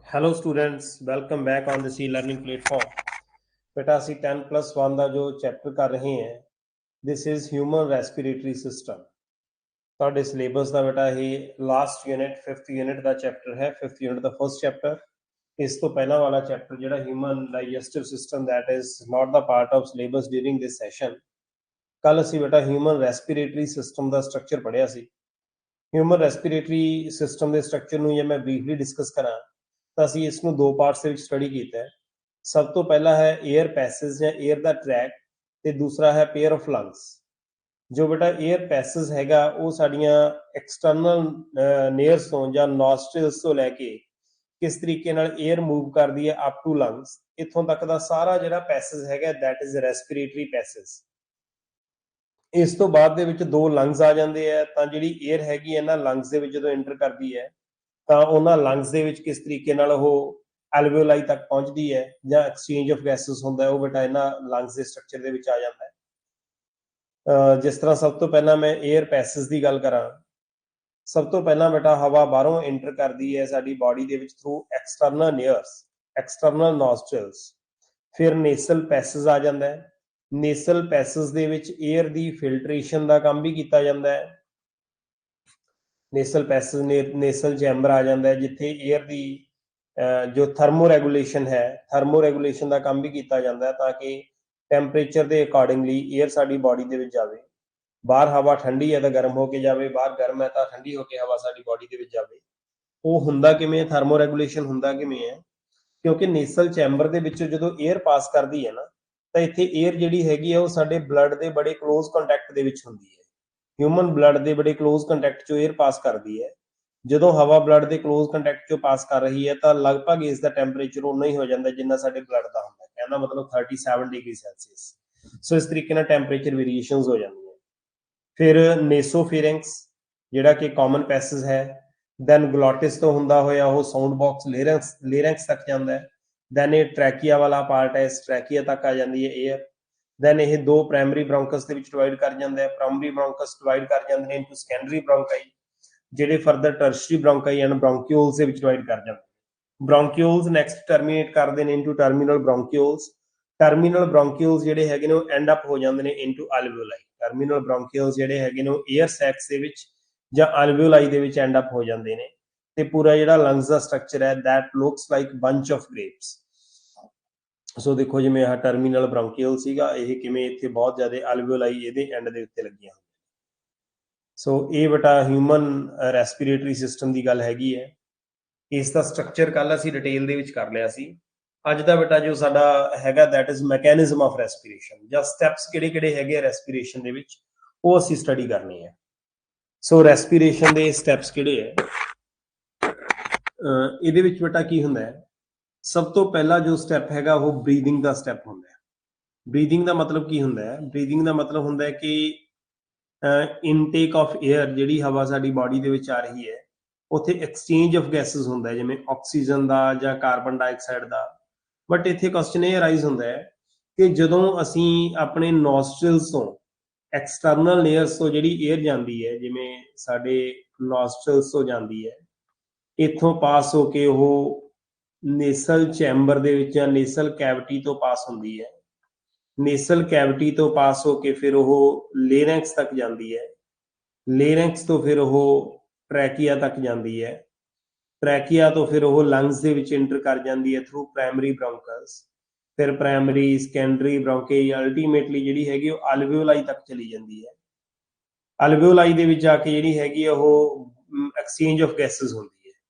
Hello students, welcome back on this e learning platform. बेटा ਅਸੀਂ 10+1 ਦਾ ਜੋ ਚੈਪਟਰ ਕਰ ਰਹੇ ਹਾਂ, this is human respiratory system. ਤੁਹਾਡੇ ਸਿਲੇਬਸ ਦਾ ਬੇਟਾ ਇਹ ਲਾਸਟ ਯੂਨਿਟ 5th ਯੂਨਿਟ ਦਾ ਚੈਪਟਰ ਹੈ। 5th ਯੂਨਿਟ ਦਾ ਫਸਟ ਚੈਪਟਰ। ਇਸ ਤੋਂ ਪਹਿਲਾਂ ਵਾਲਾ ਚੈਪਟਰ ਜਿਹੜਾ human digestive system, that is not the part of syllabus during this session. ਕੱਲ ਅਸੀਂ ਬੇਟਾ ਹਿਊਮਨ ਰੈਸਪੀਰੇਟਰੀ ਸਿਸਟਮ ਦਾ ਸਟਰਕਚਰ ਪੜ੍ਹਿਆ ਸੀ। ਹਿਊਮਨ ਰੈਸਪੀਰੇਟਰੀ ਸਿਸਟਮ ਦੇ ਸਟਰਕਚਰ ਨੂੰ ਜੇ ਮੈਂ ਬਰੀਫਲੀ ਡਿਸਕਸ ਕਰਾਂ ਤਾਂ ਅਸੀਂ ਇਸ ਨੂੰ ਦੋ ਪਾਰਟਸ ਦੇ ਵਿੱਚ ਸਟੱਡੀ ਕੀਤਾ ਹੈ। ਸਭ ਤੋਂ ਪਹਿਲਾ ਹੈ 에ਅਰ ਪੈਸੇਜ ਜਾਂ 에ਅਰ ਦਾ ਟਰੈਕ, ਤੇ ਦੂਸਰਾ ਹੈ ਪੇਅਰ ਆਫ ਲੰਗਸ। ਜੋ ਬੇਟਾ 에ਅਰ ਪੈਸੇਜ ਹੈਗਾ ਉਹ ਸਾਡੀਆਂ ਐਕਸਟਰਨਲ ਨੇਅਰਸ ਤੋਂ ਜਾਂ ਨੋਸਟ੍ਰਿਲਸ ਤੋਂ ਲੈ ਕੇ ਕਿਸ ਤਰੀਕੇ ਨਾਲ 에ਅਰ ਮੂਵ ਕਰਦੀ ਹੈ ਅਪ ਟੂ ਲੰਗਸ, ਇੱਥੋਂ ਤੱਕ ਦਾ ਸਾਰਾ ਜਿਹੜਾ ਪੈਸੇਜ ਹੈਗਾ ਦੈਟ ਇਜ਼ ਰੈਸਪੀਰੇਟਰੀ ਪੈਸੇਜ। ਇਸ ਤੋਂ ਬਾਅਦ ਦੇ ਵਿੱਚ ਦੋ ਲੰਗਸ ਆ ਜਾਂਦੇ ਆ, ਤਾਂ ਜਿਹੜੀ 에ਅਰ ਹੈਗੀ ਹੈ ਨਾ ਲੰਗਸ ਦੇ ਵਿੱਚ ਜਦੋਂ ਐਂਟਰ ਕਰਦੀ ਹੈ ਤਾਂ ਉਹਨਾਂ ਲੰਗਸ ਦੇ ਵਿੱਚ ਕਿਸ ਤਰੀਕੇ ਨਾਲ ਉਹ ਐਲਵੀਓਲਾਈ ਤੱਕ ਪਹੁੰਚਦੀ ਹੈ ਜਾਂ ਐਕਸਚੇਂਜ ਆਫ ਗੈਸਸ ਹੁੰਦਾ ਹੈ, ਉਹ ਬੇਟਾ ਇਹਨਾਂ ਲੰਗਸ ਦੇ ਸਟਰਕਚਰ ਦੇ ਵਿੱਚ ਆ ਜਾਂਦਾ ਹੈ। ਜਿਸ ਤਰ੍ਹਾਂ ਸਭ ਤੋਂ ਪਹਿਲਾਂ ਮੈਂ 에ਅਰ ਪੈਸੇਜ ਦੀ ਗੱਲ ਕਰਾਂ, ਸਭ ਤੋਂ ਪਹਿਲਾਂ ਬੇਟਾ ਹਵਾ ਬਾਹਰੋਂ ਐਂਟਰ ਕਰਦੀ ਹੈ ਸਾਡੀ ਬਾਡੀ ਦੇ ਵਿੱਚ ਥਰੂ ਐਕਸਟਰਨਲ ਨੇਅਰਸ, ਐਕਸਟਰਨਲ ਨੋਸਟ੍ਰਿਲਸ। ਫਿਰ ਨੇਸਲ ਪੈਸੇਜ ਆ ਜਾਂਦਾ ਹੈ। ਨੇਸਲ ਪੈਸੇਜ ਦੇ ਵਿੱਚ 에ਅਰ ਦੀ ਫਿਲਟਰੇਸ਼ਨ ਦਾ ਕੰਮ ਵੀ ਕੀਤਾ ਜਾਂਦਾ ਹੈ। ਨੇਸਲ ਪੈਸੇਜ ਨੇਸਲ ਚੈਂਬਰ ਆ ਜਾਂਦਾ ਹੈ, ਜਿੱਥੇ 에ਅਰ ਦੀ ਜੋ ਥਰਮੋ ਰੈਗੂਲੇਸ਼ਨ ਹੈ, ਥਰਮੋ ਰੈਗੂਲੇਸ਼ਨ ਦਾ ਕੰਮ ਵੀ ਕੀਤਾ ਜਾਂਦਾ ਹੈ ਤਾਂ ਕਿ ਟੈਂਪਰੇਚਰ ਦੇ ਅਕੋਰਡਿੰਗਲੀ 에ਅਰ ਸਾਡੀ ਬਾਡੀ ਦੇ ਵਿੱਚ ਜਾਵੇ। ਬਾਹਰ ਹਵਾ ਠੰਡੀ ਹੈ ਤਾਂ ਗਰਮ ਹੋ ਕੇ ਜਾਵੇ, ਬਾਹਰ ਗਰਮ ਹੈ ਤਾਂ ਠੰਡੀ ਹੋ ਕੇ ਹਵਾ ਸਾਡੀ ਬਾਡੀ ਦੇ ਵਿੱਚ ਜਾਵੇ। ਉਹ ਹੁੰਦਾ ਕਿਵੇਂ, ਥਰਮੋ ਰੈਗੂਲੇਸ਼ਨ ਹੁੰਦਾ ਕਿਵੇਂ ਹੈ, ਕਿਉਂਕਿ ਨੇਸਲ ਚੈਂਬਰ ਦੇ ਵਿੱਚੋਂ ਜਦੋਂ 에ਅਰ ਪਾਸ ਕਰਦੀ ਹੈ ਨਾ, ਤਾਂ ਇੱਥੇ 에ਅਰ ਜਿਹੜੀ ਹੈਗੀ ਹੈ ਉਹ ਸਾਡੇ ਬਲੱਡ ਦੇ ਬੜੇ ਕਲੋਜ਼ ਕੰਟੈਕਟ ਦੇ ਵਿੱਚ ਹੁੰਦੀ ਹੈ। ਹਿਊਮਨ ਬਲੱਡ ਦੇ ਬੜੇ ਕਲੋਜ਼ ਕੰਟੈਕਟ 'ਚੋਂ 에ਅਰ ਪਾਸ ਕਰਦੀ ਹੈ। ਜਦੋਂ ਹਵਾ ਬਲੱਡ ਦੇ ਕਲੋਜ਼ ਕੰਟੈਕਟ 'ਚੋਂ ਪਾਸ ਕਰ ਰਹੀ ਹੈ ਤਾਂ ਲਗਭਗ ਇਸ ਦਾ ਟੈਂਪਰੇਚਰ ਉਨਾ ਹੀ ਹੋ ਜਾਂਦਾ ਜਿੰਨਾ ਸਾਡੇ ਬਲੱਡ ਦਾ ਹੁੰਦਾ, ਕਹਿੰਦਾ ਮਤਲਬ 37 ਡਿਗਰੀ ਸੈਲਸੀਅਸ। ਸੋ ਇਸ ਤਰੀਕੇ ਨਾਲ ਟੈਂਪਰੇਚਰ ਵੇਰੀਏਸ਼ਨਸ ਹੋ ਜਾਂਦੀਆਂ। ਫਿਰ ਨੇਸੋਫੇਰਿੰਕਸ ਜਿਹੜਾ ਕਿ ਕਾਮਨ ਪੈਸੇਜ ਹੈ, ਦੈਨ ਗਲੋਟਿਸ ਤੋਂ ਹੁੰਦਾ ਹੋਇਆ ਉਹ ਸਾਊਂਡ ਬਾਕਸ ਲੇਰੈਂਕਸ ਤੱਕ ਜਾਂਦਾ ਹੈ। ਦੈਨ ਇਹ ਟਰੈਕੀਆ ਵਾਲਾ ਪਾਰਟ ਹੈ, ਇਸ ਟਰੈਕੀਆ ਤੱਕ ਆ ਜਾਂਦੀ ਹੈ 에ਅਰ। ਦੈਨ ਇਹ ਦੋ ਪ੍ਰਾਇਮਰੀ ਬ੍ਰੌਂਕਸ ਦੇ ਵਿੱਚ ਡਿਵਾਈਡ ਕਰ ਜਾਂਦਾ ਹੈ। ਪ੍ਰਾਇਮਰੀ ਬ੍ਰੌਂਕਸ ਡਿਵਾਈਡ ਕਰ ਜਾਂਦੇ ਨੇ ਇਨਟੂ ਸੈਕੰਡਰੀ ਬ੍ਰੌਂਕਾਈ, ਜਿਹੜੇ ਫਰਦਰ ਟਰਸ਼ਰੀ ਬ੍ਰੌਂਕਾਈ ਐਂਡ ਬ੍ਰੌਂਕਿਊਲਸ ਦੇ ਵਿੱਚ ਡਿਵਾਈਡ ਕਰ ਜਾਂਦੇ। ਬ੍ਰੌਂਕਿਊਲਸ ਨੈਕਸਟ ਟਰਮੀਨੇਟ ਕਰਦੇ ਨੇ ਇਨਟੂ ਟਰਮੀਨਲ ਬ੍ਰੌਂਕਿਊਲਸ। ਟਰਮੀਨਲ ਬ੍ਰੌਂਕਿਊਲਸ ਜਿਹੜੇ ਹੈਗੇ ਨੇ ਉਹ ਐਂਡ ਅਪ ਹੋ ਜਾਂਦੇ ਨੇ ਇਨਟੂ ਅਲਵੀਓਲਾਈ। ਟਰਮੀਨਲ ਬ੍ਰੌਂਕਿਊਲਸ ਜਿਹੜੇ ਹੈਗੇ ਨੇ ਉਹ 에ਅਰ ਸੈਕਸ ਦੇ ਵਿੱਚ ਜਾਂ ਅਲਵੀਓਲਾਈ ਦੇ ਵਿੱਚ ਐਂਡ ਅਪ ਹੋ ਜਾਂਦੇ ਨੇ, ਤੇ ਪੂਰਾ ਜਿਹੜਾ ਲੰਗਸ ਦਾ ਸਟਰਕਚਰ ਹੈ that looks like bunch of grapes. So ਦੇਖੋ ਜਿਵੇਂ ਆਹ ਟਰਮੀਨਲ ਬ੍ਰੌਂਕਿਊਲ ਸੀਗਾ, ਇਹ ਕਿਵੇਂ ਇੱਥੇ ਬਹੁਤ ਜ਼ਿਆਦਾ ਅਲਵੀਓਲਾਈ ਇਹਦੇ ਐਂਡ ਦੇ ਉੱਤੇ ਲੱਗੀਆਂ। ਸੋ ਇਹ ਬੇਟਾ ਹਿਊਮਨ ਰੈਸਪੀਰੇਟਰੀ ਸਿਸਟਮ ਦੀ ਗੱਲ ਹੈਗੀ ਹੈ। ਇਸ ਦਾ ਸਟਰਕਚਰ ਕੱਲ ਅਸੀਂ ਡਿਟੇਲ ਦੇ ਵਿੱਚ ਕਰ ਲਿਆ ਸੀ। ਅੱਜ ਦਾ ਬੇਟਾ ਜੋ ਸਾਡਾ ਹੈਗਾ that is mechanism of respiration, ਜਾਂ ਸਟੈਪਸ ਕਿਹੜੇ ਕਿਹੜੇ ਹੈਗੇ ਆ ਰੈਸਪੀਰੇਸ਼ਨ ਦੇ ਵਿੱਚ, ਉਹ ਅਸੀਂ ਸਟੱਡੀ ਕਰਨੀ ਹੈ। ਸੋ ਰੈਸਪੀਰੇਸ਼ਨ ਦੇ ਸਟੈਪਸ ਕਿਹੜੇ ਹੈ, ਇਹਦੇ ਵਿੱਚ ਬੇਟਾ ਕੀ ਹੁੰਦਾ ਹੈ, ਸਭ ਤੋਂ ਪਹਿਲਾ ਜੋ ਸਟੈਪ ਹੈਗਾ ਉਹ ਬਰੀਦਿੰਗ ਦਾ ਸਟੈਪ ਹੁੰਦਾ ਹੈ। ਬਰੀਦਿੰਗ ਦਾ ਮਤਲਬ ਕੀ ਹੁੰਦਾ ਹੈ, ਬਰੀਦਿੰਗ ਦਾ ਮਤਲਬ ਹੁੰਦਾ ਹੈ ਕਿ ਇਨਟੇਕ ਆਫ 에ਅਰ, ਜਿਹੜੀ ਹਵਾ ਸਾਡੀ ਬਾਡੀ ਦੇ ਵਿੱਚ ਆ ਰਹੀ ਹੈ, ਉੱਥੇ ਐਕਸਚੇਂਜ ਆਫ ਗੈਸਸ ਹੁੰਦਾ ਹੈ, ਜਿਵੇਂ ਆਕਸੀਜਨ ਦਾ ਜਾਂ ਕਾਰਬਨ ਡਾਈਆਕਸਾਈਡ ਦਾ। ਬਟ ਇੱਥੇ ਕੁਐਸਚਨ ਇਹ ਅਰਾਈਜ਼ ਹੁੰਦਾ ਹੈ ਕਿ ਜਦੋਂ ਅਸੀਂ ਆਪਣੇ ਨੋਸਟ੍ਰਿਲਸ ਤੋਂ, ਐਕਸਟਰਨਲ ਲੇਅਰਸ ਤੋਂ ਜਿਹੜੀ 에ਅਰ ਜਾਂਦੀ ਹੈ, ਜਿਵੇਂ ਸਾਡੇ ਨੋਸਟ੍ਰਿਲਸ ਤੋਂ ਜਾਂਦੀ ਹੈ, ਇੱਥੋਂ ਪਾਸ ਹੋ ਕੇ ਉਹ ਨੇਸਲ ਚੈਂਬਰ ਦੇ ਵਿੱਚ ਜਾਂ ਨੇਸਲ ਕੈਵਿਟੀ ਤੋਂ ਪਾਸ ਹੁੰਦੀ ਹੈ। ਨੇਸਲ ਕੈਵਿਟੀ ਤੋਂ ਪਾਸ ਹੋ ਕੇ ਫਿਰ ਉਹ ਲੇਰੈਂਕਸ ਤੱਕ ਜਾਂਦੀ ਹੈ। ਲੇਰੈਂਕਸ ਤੋਂ ਫਿਰ ਉਹ ਟਰੈਕੀਆ ਤੱਕ ਜਾਂਦੀ ਹੈ। ਟਰੈਕੀਆ ਤੋਂ ਫਿਰ ਉਹ ਲੰਗਸ ਦੇ ਵਿੱਚ ਐਂਟਰ ਕਰ ਜਾਂਦੀ ਹੈ ਥਰੂ ਪ੍ਰਾਇਮਰੀ ਬ੍ਰੌਂਕਸ। ਫਿਰ ਪ੍ਰਾਇਮਰੀ, ਸੈਕੰਡਰੀ ਬ੍ਰੌਂਕੇ, ਅਲਟੀਮੇਟਲੀ ਜਿਹੜੀ ਹੈਗੀ ਉਹ ਅਲਵੀਓਲਾਈ ਤੱਕ ਚਲੀ ਜਾਂਦੀ ਹੈ। ਅਲਵੀਓਲਾਈ ਦੇ ਵਿੱਚ ਜਾ ਕੇ ਜਿਹੜੀ ਹੈਗੀ ਉਹ ਐਕਸਚੇਂਜ ਆਫ ਗੈਸਸ ਹੁੰਦੀ ਹੈ।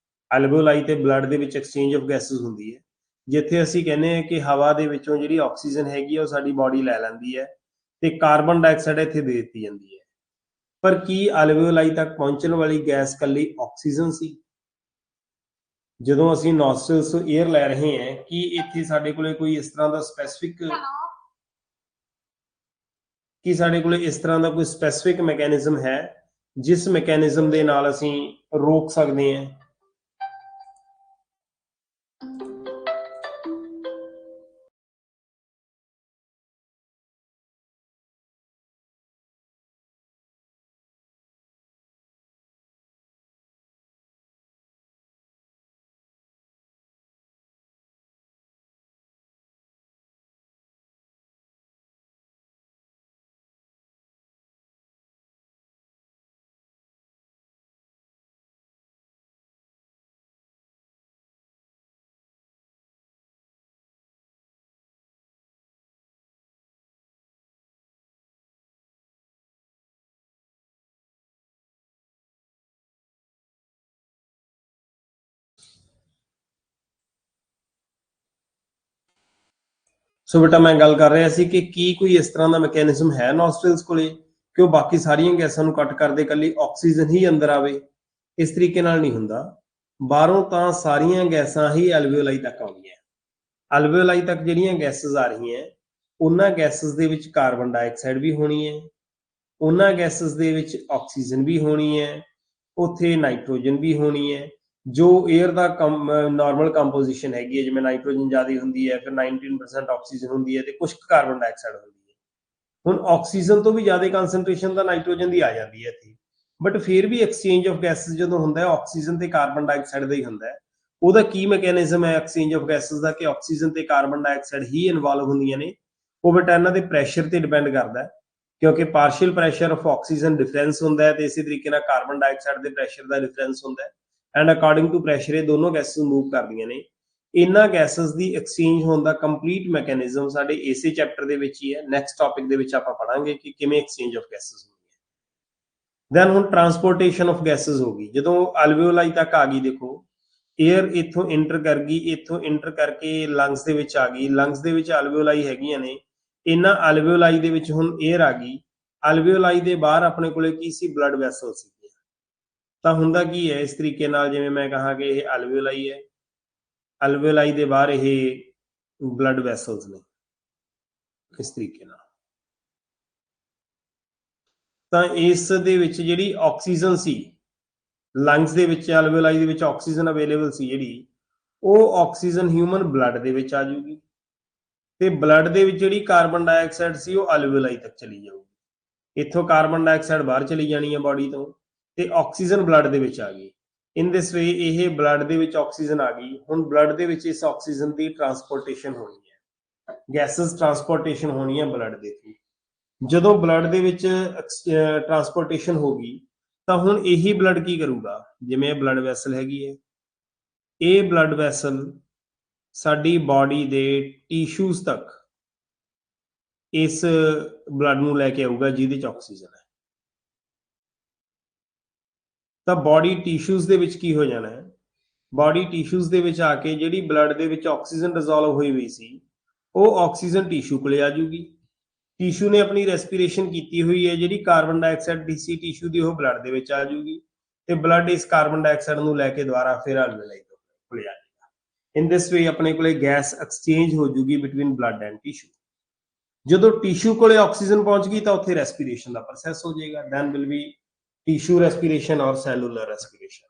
ਅਲਵੀਓਲਾਈ ਤੇ ਬਲੱਡ ਦੇ ਵਿੱਚ ਐਕਸਚੇਂਜ ਆਫ ਗੈਸਸ ਹੁੰਦੀ ਹੈ, ਜਿੱਥੇ ਅਸੀਂ ਕਹਿੰਦੇ ਹਾਂ ਕਿ ਹਵਾ ਦੇ ਵਿੱਚੋਂ ਜਿਹੜੀ ਆਕਸੀਜਨ ਹੈਗੀ ਉਹ ਸਾਡੀ ਬਾਡੀ ਲੈ ਲੈਂਦੀ ਹੈ ਤੇ ਕਾਰਬਨ ਡਾਈਆਕਸਾਈਡ ਇੱਥੇ ਦੇ ਦਿੱਤੀ ਜਾਂਦੀ ਹੈ। ਪਰ ਕੀ ਅਲਵੀਓਲਾਈ ਤੱਕ ਪਹੁੰਚਣ ਵਾਲੀ ਗੈਸ ਕੱਲੀ ਆਕਸੀਜਨ ਸੀ? ਜਦੋਂ ਅਸੀਂ ਨੋਸਟ੍ਰਿਲਸ ਤੋਂ 에ਅਰ ਲੈ ਰਹੇ ਹਾਂ, ਕੀ ਇੱਥੇ ਸਾਡੇ ਕੋਲੇ ਕੋਈ ਇਸ ਤਰ੍ਹਾਂ ਦਾ ਸਪੈਸਿਫਿਕ ਮੈਕੈਨਿਜ਼ਮ ਹੈ ਜਿਸ ਮੈਕੈਨਿਜ਼ਮ ਦੇ ਨਾਲ ਅਸੀਂ ਰੋਕ ਸਕਦੇ ਹਾਂ? सो बेटा मैं गल कर रहा सी कि की कोई इस तरह का मैकेनिज्म है नॉस्ट्रल्स कोले कि बाकी सारिया गैसां नूं कट कर दे, कल्ली ऑक्सीजन ही अंदर आवे? इस तरीके नाल नहीं हुंदा। बाहरों तां सारियां गैसां ही एल्वियोलाई तक आउंदियां। एल्वियोलाई तक जिहड़ियां गैसेस आ रही हैं, उन्हां gases they which carbon dioxide भी होनी है, उन्हां गैसेस दे विच ऑक्सीजन भी होनी है, उत्थे नाइट्रोजन भी होनी है। जो एयर का नॉर्मल कंपोजिशन हैगी है, जिवें नाइट्रोजन ज़्यादा हुंदी है, फिर 19% ऑक्सीजन हुंदी है, ते कुछ कार्बन डाइऑक्साइड हुंदी है। हुण ऑक्सीजन तो भी ज़्यादा कंसनट्रेशन तां नाइट्रोजन दी आ जाती है इत्थे, बट फिर भी एक्सचेंज ऑफ गैसेस जदों हुंदा है, ऑक्सीजन ते कार्बन डाइऑक्साइड दा ही हुंदा है। ਉਹਦਾ ਕੀ ਮੈਕੈਨਿਜ਼ਮ ਹੈ ਐਕਸਚੇਂਜ ਆਫ ਗੈਸਸ ਦਾ ਕਿ ਆਕਸੀਜਨ ਤੇ ਕਾਰਬਨ ਡਾਈਆਕਸਾਈਡ ਹੀ ਇਨਵੋਲਵ ਹੁੰਦੀਆਂ ਨੇ? ਉਹ ਬੇਟਾ ਇਹਨਾਂ ਦੇ ਪ੍ਰੈਸ਼ਰ ਤੇ ਡਿਪੈਂਡ ਕਰਦਾ ਹੈ, ਕਿਉਂਕਿ ਪਾਰਸ਼ੀਅਲ ਪ੍ਰੈਸ਼ਰ ਆਫ ਆਕਸੀਜਨ ਡਿਫਰੈਂਸ ਹੁੰਦਾ ਹੈ ਤੇ ਇਸੇ ਤਰੀਕੇ ਨਾਲ ਕਾਰਬਨ ਡਾਈਆਕਸਾਈਡ ਦੇ ਪ੍ਰੈਸ਼ਰ ਦਾ ਡਿਫਰੈਂਸ ਹੁੰਦਾ ਹੈ, ਐਂਡ ਅਕੋਰਡਿੰਗ ਟੂ ਪ੍ਰੈਸ਼ਰ ਇਹ ਦੋਨੋਂ ਗੈਸਸ ਮੂਵ ਕਰਦੀਆਂ ਨੇ। ਇਹਨਾਂ ਗੈਸਸ ਦੀ ਐਕਸਚੇਂਜ ਹੋਣ ਦਾ ਕੰਪਲੀਟ ਮੈਕੈਨਿਜ਼ਮ ਸਾਡੇ ਇਸੇ ਚੈਪਟਰ ਦੇ ਵਿੱਚ ਹੀ ਹੈ। ਨੈਕਸਟ ਟਾਪਿਕ ਦੇ ਵਿੱਚ ਆਪਾਂ ਪੜਾਂਗੇ ਕਿ ਕਿਵੇਂ ਐਕਸਚੇਂਜ ਆਫ ਗੈਸਸ ਹੁੰਦੀ ਹੈ। ਦੈਨ ਹੁਣ ਟਰਾਂਸਪੋਰਟੇਸ਼ਨ ਆਫ ਗੈਸਸ ਹੋ ਗਈ, ਜਦੋਂ ਐਲਵੀਓਲਾਈ ਤੱਕ ਆ ਗਈ, ਦੇਖੋ एयर इत्थों इंटर कर गई, इत्थों इंटर करके लंग्स दे विच आ गई, लंग्स दे विच एल्वियोलाई हैगियां ने, इन्हां एल्वियोलाई दे विच हुण एयर आ गई। एल्वियोलाई दे बाहर अपने कोले की सी? ब्लड वैसल सी। तां हुंदा की है इस तरीके नाल, जिवें मैं कहा कि ये एल्वियोलाई है, एल्वियोलाई दे बाहर ये ब्लड वैसल्स ने इस तरीके नाल। तां इस दे विच जिहड़ी ऑक्सीजन सी लंग्स ਦੇ ਵਿੱਚ ਐਲਵੀਓਲਾਈ ਦੇ ਵਿੱਚ ਆਕਸੀਜਨ ਅਵੇਲੇਬਲ ਸੀ, ਜਿਹੜੀ ਉਹ ਆਕਸੀਜਨ ਹਿਊਮਨ ਬਲੱਡ ਦੇ ਵਿੱਚ ਆ ਜਾਊਗੀ ਤੇ ਬਲੱਡ ਦੇ ਵਿੱਚ ਜਿਹੜੀ ਕਾਰਬਨ ਡਾਈਆਕਸਾਈਡ ਸੀ ਉਹ ਐਲਵੀਓਲਾਈ ਤੱਕ ਚਲੀ ਜਾਊਗੀ। ਇੱਥੋਂ ਕਾਰਬਨ ਡਾਈਆਕਸਾਈਡ ਬਾਹਰ ਚਲੀ ਜਾਣੀ ਹੈ ਬਾਡੀ ਤੋਂ ਤੇ ਆਕਸੀਜਨ ਬਲੱਡ ਦੇ ਵਿੱਚ ਆ ਗਈ। ਇਨ ਦਿਸ ਵੇ ਇਹ ਬਲੱਡ ਦੇ ਵਿੱਚ ਆਕਸੀਜਨ ਆ ਗਈ। ਹੁਣ ਬਲੱਡ ਦੇ ਵਿੱਚ ਇਸ ਆਕਸੀਜਨ ਦੀ ਟਰਾਂਸਪੋਰਟੇਸ਼ਨ ਹੋਣੀ ਹੈ, ਗੈਸਸ ਟਰਾਂਸਪੋਰਟੇਸ਼ਨ ਹੋਣੀ ਹੈ ਬਲੱਡ ਦੇ ਥਰੂ। ਜਦੋਂ ਬਲੱਡ ਦੇ ਵਿੱਚ ਟਰਾਂਸਪੋਰਟੇਸ਼ਨ ਹੋ ਗਈ ਤਾਂ ਹੁਣ ਇਹੀ ਬਲੱਡ ਕੀ ਕਰੂਗਾ? ਜਿਵੇਂ ਇਹ ਬਲੱਡ ਵੈਸਲ ਹੈਗੀ ਹੈ, ਇਹ ਬਲੱਡ ਵੈਸਲ ਸਾਡੀ ਬਾਡੀ ਦੇ ਟਿਸ਼ੂਜ਼ ਤੱਕ ਇਸ ਬਲੱਡ ਨੂੰ ਲੈ ਕੇ ਆਊਗਾ ਜਿਹਦੇ ਚ ਆਕਸੀਜਨ ਹੈ। ਤਾਂ ਬਾਡੀ ਟਿਸ਼ੂਜ਼ ਦੇ ਵਿੱਚ ਕੀ ਹੋ ਜਾਣਾ ਹੈ? ਬਾਡੀ ਟਿਸ਼ੂਜ਼ ਦੇ ਵਿੱਚ ਆ ਕੇ ਜਿਹੜੀ ਬਲੱਡ ਦੇ ਵਿੱਚ ਆਕਸੀਜਨ ਡਿਸੋਲਵ ਹੋਈ ਹੋਈ ਸੀ, ਉਹ ਆਕਸੀਜਨ ਟਿਸ਼ੂ ਕੋਲੇ ਆ ਜੂਗੀ। ਟਿਸ਼ੂ ਨੇ ਆਪਣੀ ਰੈਸਪੀਰੇਸ਼ਨ ਕੀਤੀ ਹੋਈ ਹੈ, ਜਿਹੜੀ ਕਾਰਬਨ ਡਾਈਆਕਸਾਈਡ ਡੀਸੀ ਟਿਸ਼ੂ ਦੀ ਉਹ ਬਲੱਡ ਦੇ ਵਿੱਚ ਆ ਜੂਗੀ ਤੇ ਬਲੱਡ ਇਸ ਕਾਰਬਨ ਡਾਈਆਕਸਾਈਡ ਨੂੰ ਲੈ ਕੇ ਦੁਬਾਰਾ ਫਿਰ ਐਲਵੀਓਲਾਈ ਕੋਲੇ ਆ ਜਾਏਗਾ। ਇਨ ਦਿਸ ਵੇ ਆਪਣੇ ਕੋਲੇ ਗੈਸ ਐਕਸਚੇਂਜ ਹੋ ਜੂਗੀ ਬਿਟਵੀਨ ਬਲੱਡ ਐਂਡ ਟਿਸ਼ੂ। ਜਦੋਂ ਟਿਸ਼ੂ ਕੋਲੇ ਆਕਸੀਜਨ ਪਹੁੰਚ ਗਈ ਤਾਂ ਉੱਥੇ ਰੈਸਪੀਰੇਸ਼ਨ ਦਾ ਪ੍ਰੋਸੈਸ ਹੋ ਜਾਏਗਾ। Then will be tissue respiration ਔਰ ਸੈਲੂਲਰ ਰੈਸਪੀਰੇਸ਼ਨ।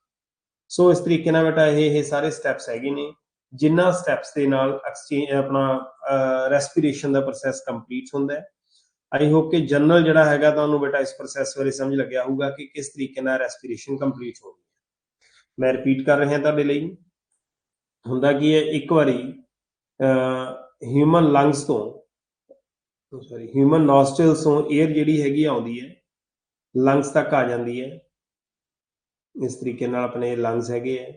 ਸੋ ਇਸ ਤਰੀਕੇ ਨਾਲ ਬੇਟਾ ਇਹ ਸਾਰੇ ਸਟੈਪਸ ਹੈਗੇ ਨੇ, ਜਿਨ੍ਹਾਂ ਸਟੈਪਸ ਦੇ ਨਾਲ ਐਕਸਚੇਂਜ ਆਪਣਾ ਰੈਸਪੀਰੇਸ਼ਨ ਦਾ ਪ੍ਰੋਸੈਸ ਕੰਪਲੀਟ ਹੁੰਦਾ ਹੈ। आई होप कि जनरल जिहड़ा हैगा तुहानूं बेटा इस प्रोसैस बारे समझ लग्या होगा कि किस तरीके नाल रैसपीरेशन कंप्लीट हो गई है। मैं रिपीट कर रहा तुहाडे लई, हुंदा की है, एक बारी ह्यूमन लंग्स तो ह्यूमन नॉस्ट्रल्स तो एयर जिहड़ी हैगी आउंदी है लंग्स तक आ जाती है। इस तरीके नाल अपने लंग्स हैगे है,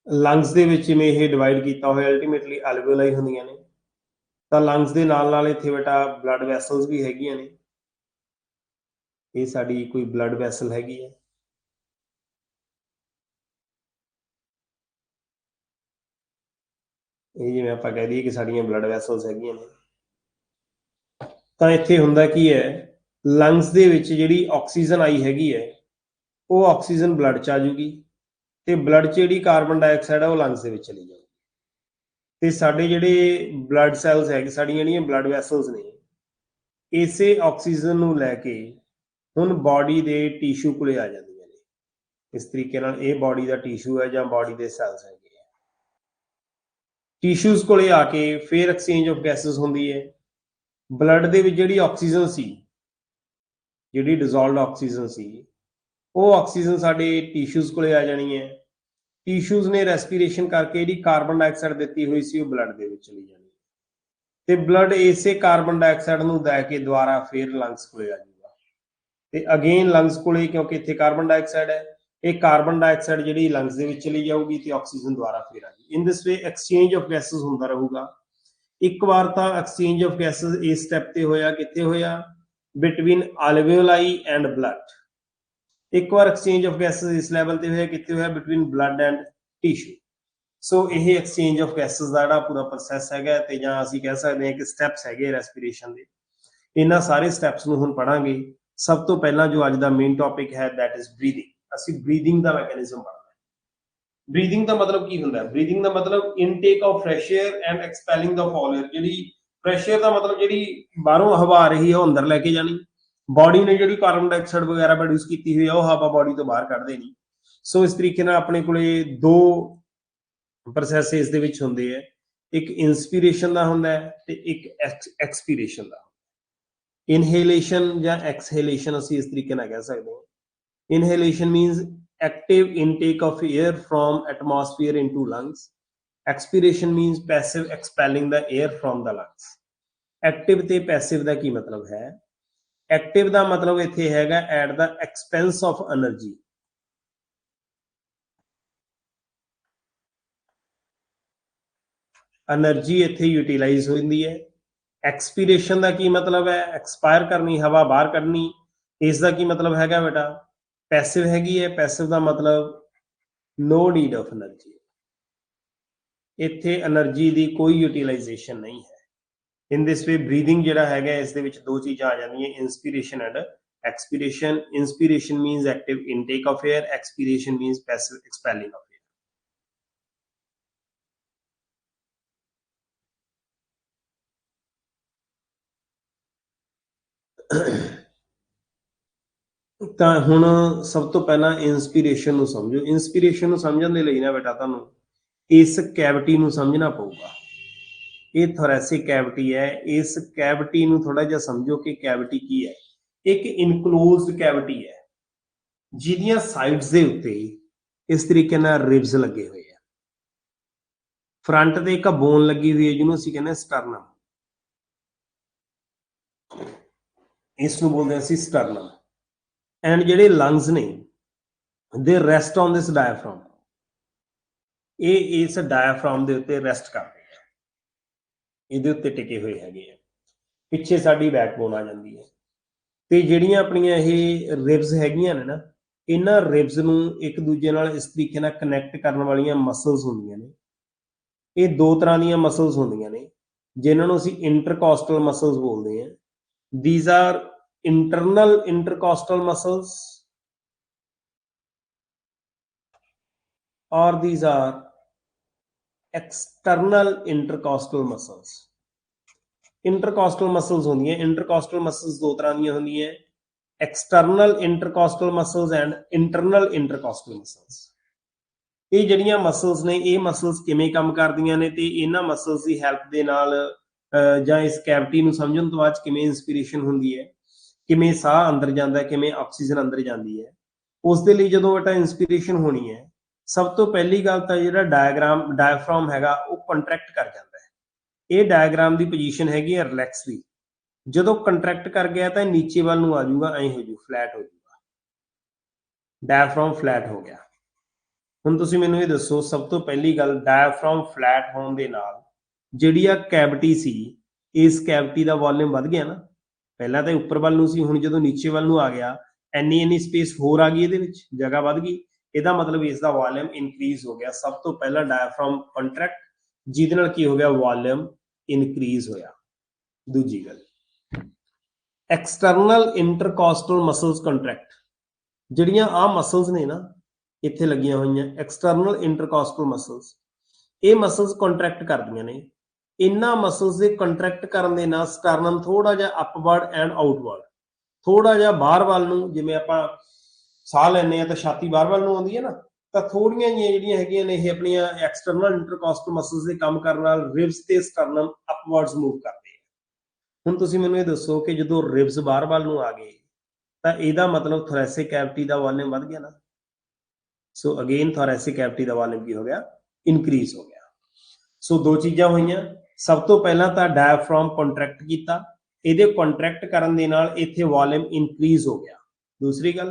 लंग्स ਦੇ ਵਿੱਚ ਜਿਵੇਂ ਇਹ ਡਿਵਾਈਡ ਕੀਤਾ ਹੋਇਆ ਅਲਟੀਮੇਟਲੀ ਐਲਵੀਓਲਾਈ ਹੁੰਦੀਆਂ ਨੇ। ਤਾਂ ਲੰਗਸ ਦੇ ਨਾਲ ਨਾਲ ਇੱਥੇ ਬੇਟਾ ਬਲੱਡ ਵੈਸਲਸ ਵੀ ਹੈਗੀਆਂ ਨੇ। ਇਹ ਸਾਡੀ ਕੋਈ ਬਲੱਡ ਵੈਸਲ ਹੈਗੀ ਹੈ। ਇਹ ਜਿਵੇਂ ਆਪਾਂ ਕਹਿ ਦਈਏ ਕਿ ਸਾਡੀਆਂ ਬਲੱਡ ਵੈਸਲਸ ਹੈਗੀਆਂ ਨੇ। ਤਾਂ ਇੱਥੇ ਹੁੰਦਾ ਕੀ ਹੈ, ਲੰਗਸ ਦੇ ਵਿੱਚ ਜਿਹੜੀ ਆਕਸੀਜਨ ਆਈ ਹੈਗੀ ਹੈ ਉਹ ਆਕਸੀਜਨ ਬਲੱਡ 'ਚ ਆ ਜੂਗੀ ਤੇ ਬਲੱਡ 'ਚ ਜਿਹੜੀ ਕਾਰਬਨ ਡਾਈਆਕਸਾਈਡ ਹੈ ਉਹ ਲੰਗਸ ਦੇ ਵਿੱਚ ਚਲੀ ਜਾਊਗੀ। ਤੇ ਸਾਡੇ ਜਿਹੜੇ ਬਲੱਡ ਸੈਲਸ ਹੈਗੇ, ਸਾਡੀਆਂ ਜਿਹੜੀਆਂ ਬਲੱਡ ਵੈਸਲਸ ਨੇ, ਇਸੇ ਆਕਸੀਜਨ ਨੂੰ ਲੈ ਕੇ ਹੁਣ ਬਾਡੀ ਦੇ ਟਿਸ਼ੂ ਕੋਲੇ ਆ ਜਾਂਦੀਆਂ ਨੇ। ਇਸ ਤਰੀਕੇ ਨਾਲ ਇਹ ਬਾਡੀ ਦਾ ਟਿਸ਼ੂ ਹੈ ਜਾਂ ਬਾਡੀ ਦੇ ਸੈਲਸ ਹੈਗੇ ਆ। ਟਿਸ਼ੂਜ਼ ਕੋਲੇ ਆ ਕੇ ਫਿਰ ਐਕਸਚੇਂਜ ਆਫ ਗੈਸਸ ਹੁੰਦੀ ਹੈ। ਬਲੱਡ ਦੇ ਵਿੱਚ ਜਿਹੜੀ ਆਕਸੀਜਨ ਸੀ, ਜਿਹੜੀ ਡਿਜ਼ੋਲਵਡ ਆਕਸੀਜਨ ਸੀ, ਉਹ ਆਕਸੀਜਨ ਸਾਡੇ ਟਿਸ਼ੂਜ਼ ਕੋਲੇ ਆ ਜਾਣੀ ਹੈ। ਟਿਸ਼ੂਜ਼ ਨੇ ਰੈਸਪੀਰੇਸ਼ਨ ਕਰਕੇ ਜਿਹੜੀ ਕਾਰਬਨ ਡਾਈਆਕਸਾਈਡ ਦਿੱਤੀ ਹੋਈ ਸੀ ਉਹ ਬਲੱਡ ਦੇ ਵਿੱਚ ਚਲੀ ਜਾਣੀ ਤੇ ਬਲੱਡ ਇਸੇ ਕਾਰਬਨ ਡਾਈਆਕਸਾਈਡ ਨੂੰ ਲੈ ਕੇ ਦੁਬਾਰਾ ਫਿਰ ਲੰਗਸ ਕੋਲੇ ਆ ਜਾਊਗਾ ਤੇ ਅਗੇਨ ਲੰਗਸ ਕੋਲੇ, ਕਿਉਂਕਿ ਇੱਥੇ ਕਾਰਬਨ ਡਾਈਆਕਸਾਈਡ ਹੈ, ਇਹ ਕਾਰਬਨ ਡਾਈਆਕਸਾਈਡ ਜਿਹੜੀ ਲੰਗਸ ਦੇ ਵਿੱਚ ਚਲੀ ਜਾਊਗੀ ਤੇ ਆਕਸੀਜਨ ਦੁਬਾਰਾ ਫਿਰ ਆ ਜਾਊਗੀ। In this way exchange of gases ਹੁੰਦਾ ਰਹੂਗਾ। ਇੱਕ ਵਾਰ ਤਾਂ ਐਕਸਚੇਂਜ ਆਫ ਗੈਸਸ ਇਸ ਸਟੈਪ ਤੇ ਹੋਇਆ, ਕਿੱਥੇ ਹੋਇਆ? Between alveoli and blood. ਇੱਕ ਵਾਰ ਐਕਸਚੇਂਜ ਆਫ ਗੈਸਸ ਇਸ ਲੈਵਲ ਤੇ ਹੋਇਆ, ਕਿੱਥੇ ਹੋਇਆ? Between blood and tissue. So यह एक्सचेंज ऑफ गैसेस का जिहड़ा पूरा प्रोसैस है, तो जां असीं कह सकते हैं कि स्टैप्स है रेस्पिरेशन के। इन्हां सारे स्टैप्स नूं हुण पढ़ांगे। सब तो पहला जो अज दा मेन टॉपिक है दैट इज ब्रीदिंग। असीं ब्रीदिंग का मैकेनिज्म पढ़ना। ब्रीदिंग का मतलब की हुंदा है? ब्रीदिंग का मतलब intake of fresh air and expelling the foul air. जिहड़ी फ्रैश एयर का मतलब जिहड़ी बाहरों हवा आ रही है वो अंदर लैके जानी। बॉडी ने जिहड़ी कार्बन डाइऑक्साइड वगैरह प्रोड्यूस की हुई है वो हवा बॉडी तो बाहर कढ़ देनी। सो इस तरीके नाल अपने कोले दो प्रोसैस इस दे विच हुंदे है, एक इंस्पीरेशन का हुंदा है ते एक एक्सपीरेशन का। इनहेलेशन या एक्सहेलेशन असीं इस तरीके नाल कह सकते हैं। Inhalation मीनस active intake of air from atmosphere into lungs. Expiration means passive expelling the air from the lungs. Active ते passive दा की मतलब है? Active दा मतलब इत्थे हैगा at the expense of energy. Energy इत्थे यूटिलाइज होती है। एक्सपीरेशन का की मतलब है? एक्सपायर करनी, हवा बाहर कढ़नी। इसका की मतलब हैगा बेटा? पैसिव हैगी है। पैसिव का मतलब नो नीड ऑफ एनर्जी। इत्थे एनर्जी की कोई यूटिलाइजेशन नहीं है। इन दिस वे ब्रीदिंग जिहड़ा हैगा इस दे विच दो चीज़ां आ जांदियां, inspiration and expiration. Inspiration मीनस active intake of air, expiration मीनस passive expelling of air. ਤਾਂ ਹੁਣ ਸਭ ਤੋਂ ਪਹਿਲਾਂ ਇੰਸਪੀਰੇਸ਼ਨ ਨੂੰ ਸਮਝੋ। ਇੰਸਪੀਰੇਸ਼ਨ ਨੂੰ ਸਮਝਣ ਦੇ ਲਈ ਨਾ ਬੇਟਾ ਤੁਹਾਨੂੰ ਇਸ ਕੈਵਿਟੀ ਨੂੰ ਸਮਝਣਾ ਪਊਗਾ। ਇਹ ਥੋਰੈਸਿਕ ਕੈਵਿਟੀ ਹੈ। ਇਸ ਕੈਵਿਟੀ ਨੂੰ ਥੋੜਾ ਜਿਹਾ ਸਮਝੋ ਕਿ ਕੈਵਿਟੀ ਕੀ ਹੈ। ਇੱਕ ਇਨਕਲੋਜ਼ਡ ਕੈਵਿਟੀ ਹੈ ਜਿਹਦੀਆਂ ਸਾਈਡਸ ਦੇ ਉੱਤੇ ਇਸ ਤਰੀਕੇ ਨਾਲ ਰਿਬਸ ਲੱਗੇ ਹੋਏ ਆ। ਫਰੰਟ ਤੇ ਇੱਕ ਬੋਨ ਲੱਗੀ ਹੋਈ ਹੈ ਜਿਹਨੂੰ ਅਸੀਂ ਕਹਿੰਦੇ ਸਟਰਨਮ। ਇਸ ਨੂੰ ਬੋਲਦੇ ਅਸੀਂ ਸਟਰਨਮ। एंड जिहड़े लंग्स ने दे रेस्ट ऑन दिस डायफ्राम। ये इस डायफ्राम दे उत्ते रेस्ट करते हैं, इहदे उत्ते टिके हुए हैगे आ। पिछे साडी बैकबोन आ जांदी है ते जिहड़ियां अपणियां ये रिब्स हैगियां ने ना, इन्हां रिब्स नूं एक दूजे नाल इस तरीके नाल कनैक्ट करन वालियां मसल्स हुंदियां ने। ये दो तरह दीयां मसल्स हुंदियां ने जिन्हां नूं असीं इंटरकॉस्टल मसल्स बोलदे हां। These are internal intercostal muscles or these are external intercostal muscles. Intercostal muscles होंदी है। Intercostal muscles दो तरह दी होंदी है, external intercostal muscles and internal intercostal muscles. ये ਜਿਹੜੀਆਂ ਮਸਲਸ ਨੇ ਇਹ ਮਸਲਸ ਕਿਵੇਂ ਕੰਮ ਕਰਦੀਆਂ ਨੇ ਤੇ ਇਹਨਾਂ ਮਸਲਸ ਦੀ ਹੈਲਪ ਦੇ ਨਾਲ ਜਾਂ ਇਸ ਕੈਵਿਟੀ ਨੂੰ ਸਮਝਣ ਤੋਂ ਬਾਅਦ ਕਿਵੇਂ ਇੰਸਪੀਰੇਸ਼ਨ ਹੁੰਦੀ ਹੈ, किमें साह अंदर जाता है, किमें ऑक्सीजन अंदर जाती है। उस दे लई जदों बेटा इंस्पीरेशन होनी है, सब तो पहली गल तो जिहड़ा डायफ्राम हैगा वो कंट्रैक्ट कर जाता है। ये डायग्राम की पोजीशन हैगी है रिलैक्स की। जदों कंट्रैक्ट कर गया तो नीचे वाल नूं आ जाऊगा, ऐ हो जू फ्लैट हो जाऊगा, डायफ्राम फ्लैट हो गया। हुण तुसीं मैनूं ये दसो, सब तो पहली गल डायफ्राम फ्लैट होने दे नाल जिहड़ी आ कैविटी सी, इस कैविटी का वॉल्यूम वध गया ना। पहला तो उपर वाल नूं सी, हुण जदों नीचे वाल नूं आ गया इन्नी स्पेस होर आ गई, इहदे विच जगह वध गई। इहदा मतलब इसका वॉल्यूम इनक्रीज हो गया। सब तो पहला डायफ्राम कंट्रैक्ट, जिहदे नाल की हो गया वॉल्यूम इनक्रीज होया। दूजी गल एक्सटर्नल इंटरकॉस्टल मसल्स कंट्रैक्ट। जिहड़ियां आ मसल्स ने ना इत्थे लगियां होईयां, एक्सटर्नल इंटरकॉस्टल मसल्स, ये मसल्स कंट्रैक्ट करदियां ने। इन्हां मसल्स दे कंट्रैक्ट करन दे नाल स्टर्नम थोड़ा जिहा अपवर्ड एंड आउटवर्ड, थोड़ा जिहा बाहर वाल नूं, जिवें आपां साह लैंदे आ तां छाती बाहर वाल नूं आउंदी है ना, तां थोड़ियां जिहियां जिहड़ियां हैगियां ने इह अपणियां एक्सटर्नल इंटरकॉस्टल मसल्स दे काम करन नाल रिब्स ते स्टर्नम अपवर्ड्स मूव करदे आ। हुण तुसीं मैनूं इह दस्सो कि जदों रिब्स बाहर वाल नूं आ गए तां इहदा मतलब थोरैसिक कैविटी दा वॉल्यूम वध गया ना। सो अगेन थोरैसिक कैविटी दा वॉल्यूम की हो गया? इनक्रीज हो गया। सो दो चीज़ां होईयां। सब तो पहला तो डायफ्राम कंट्रैक्ट किया, ये कंट्रैक्ट करने दे नाल इत्थे वॉल्यूम इनक्रीज हो गया। दूसरी गल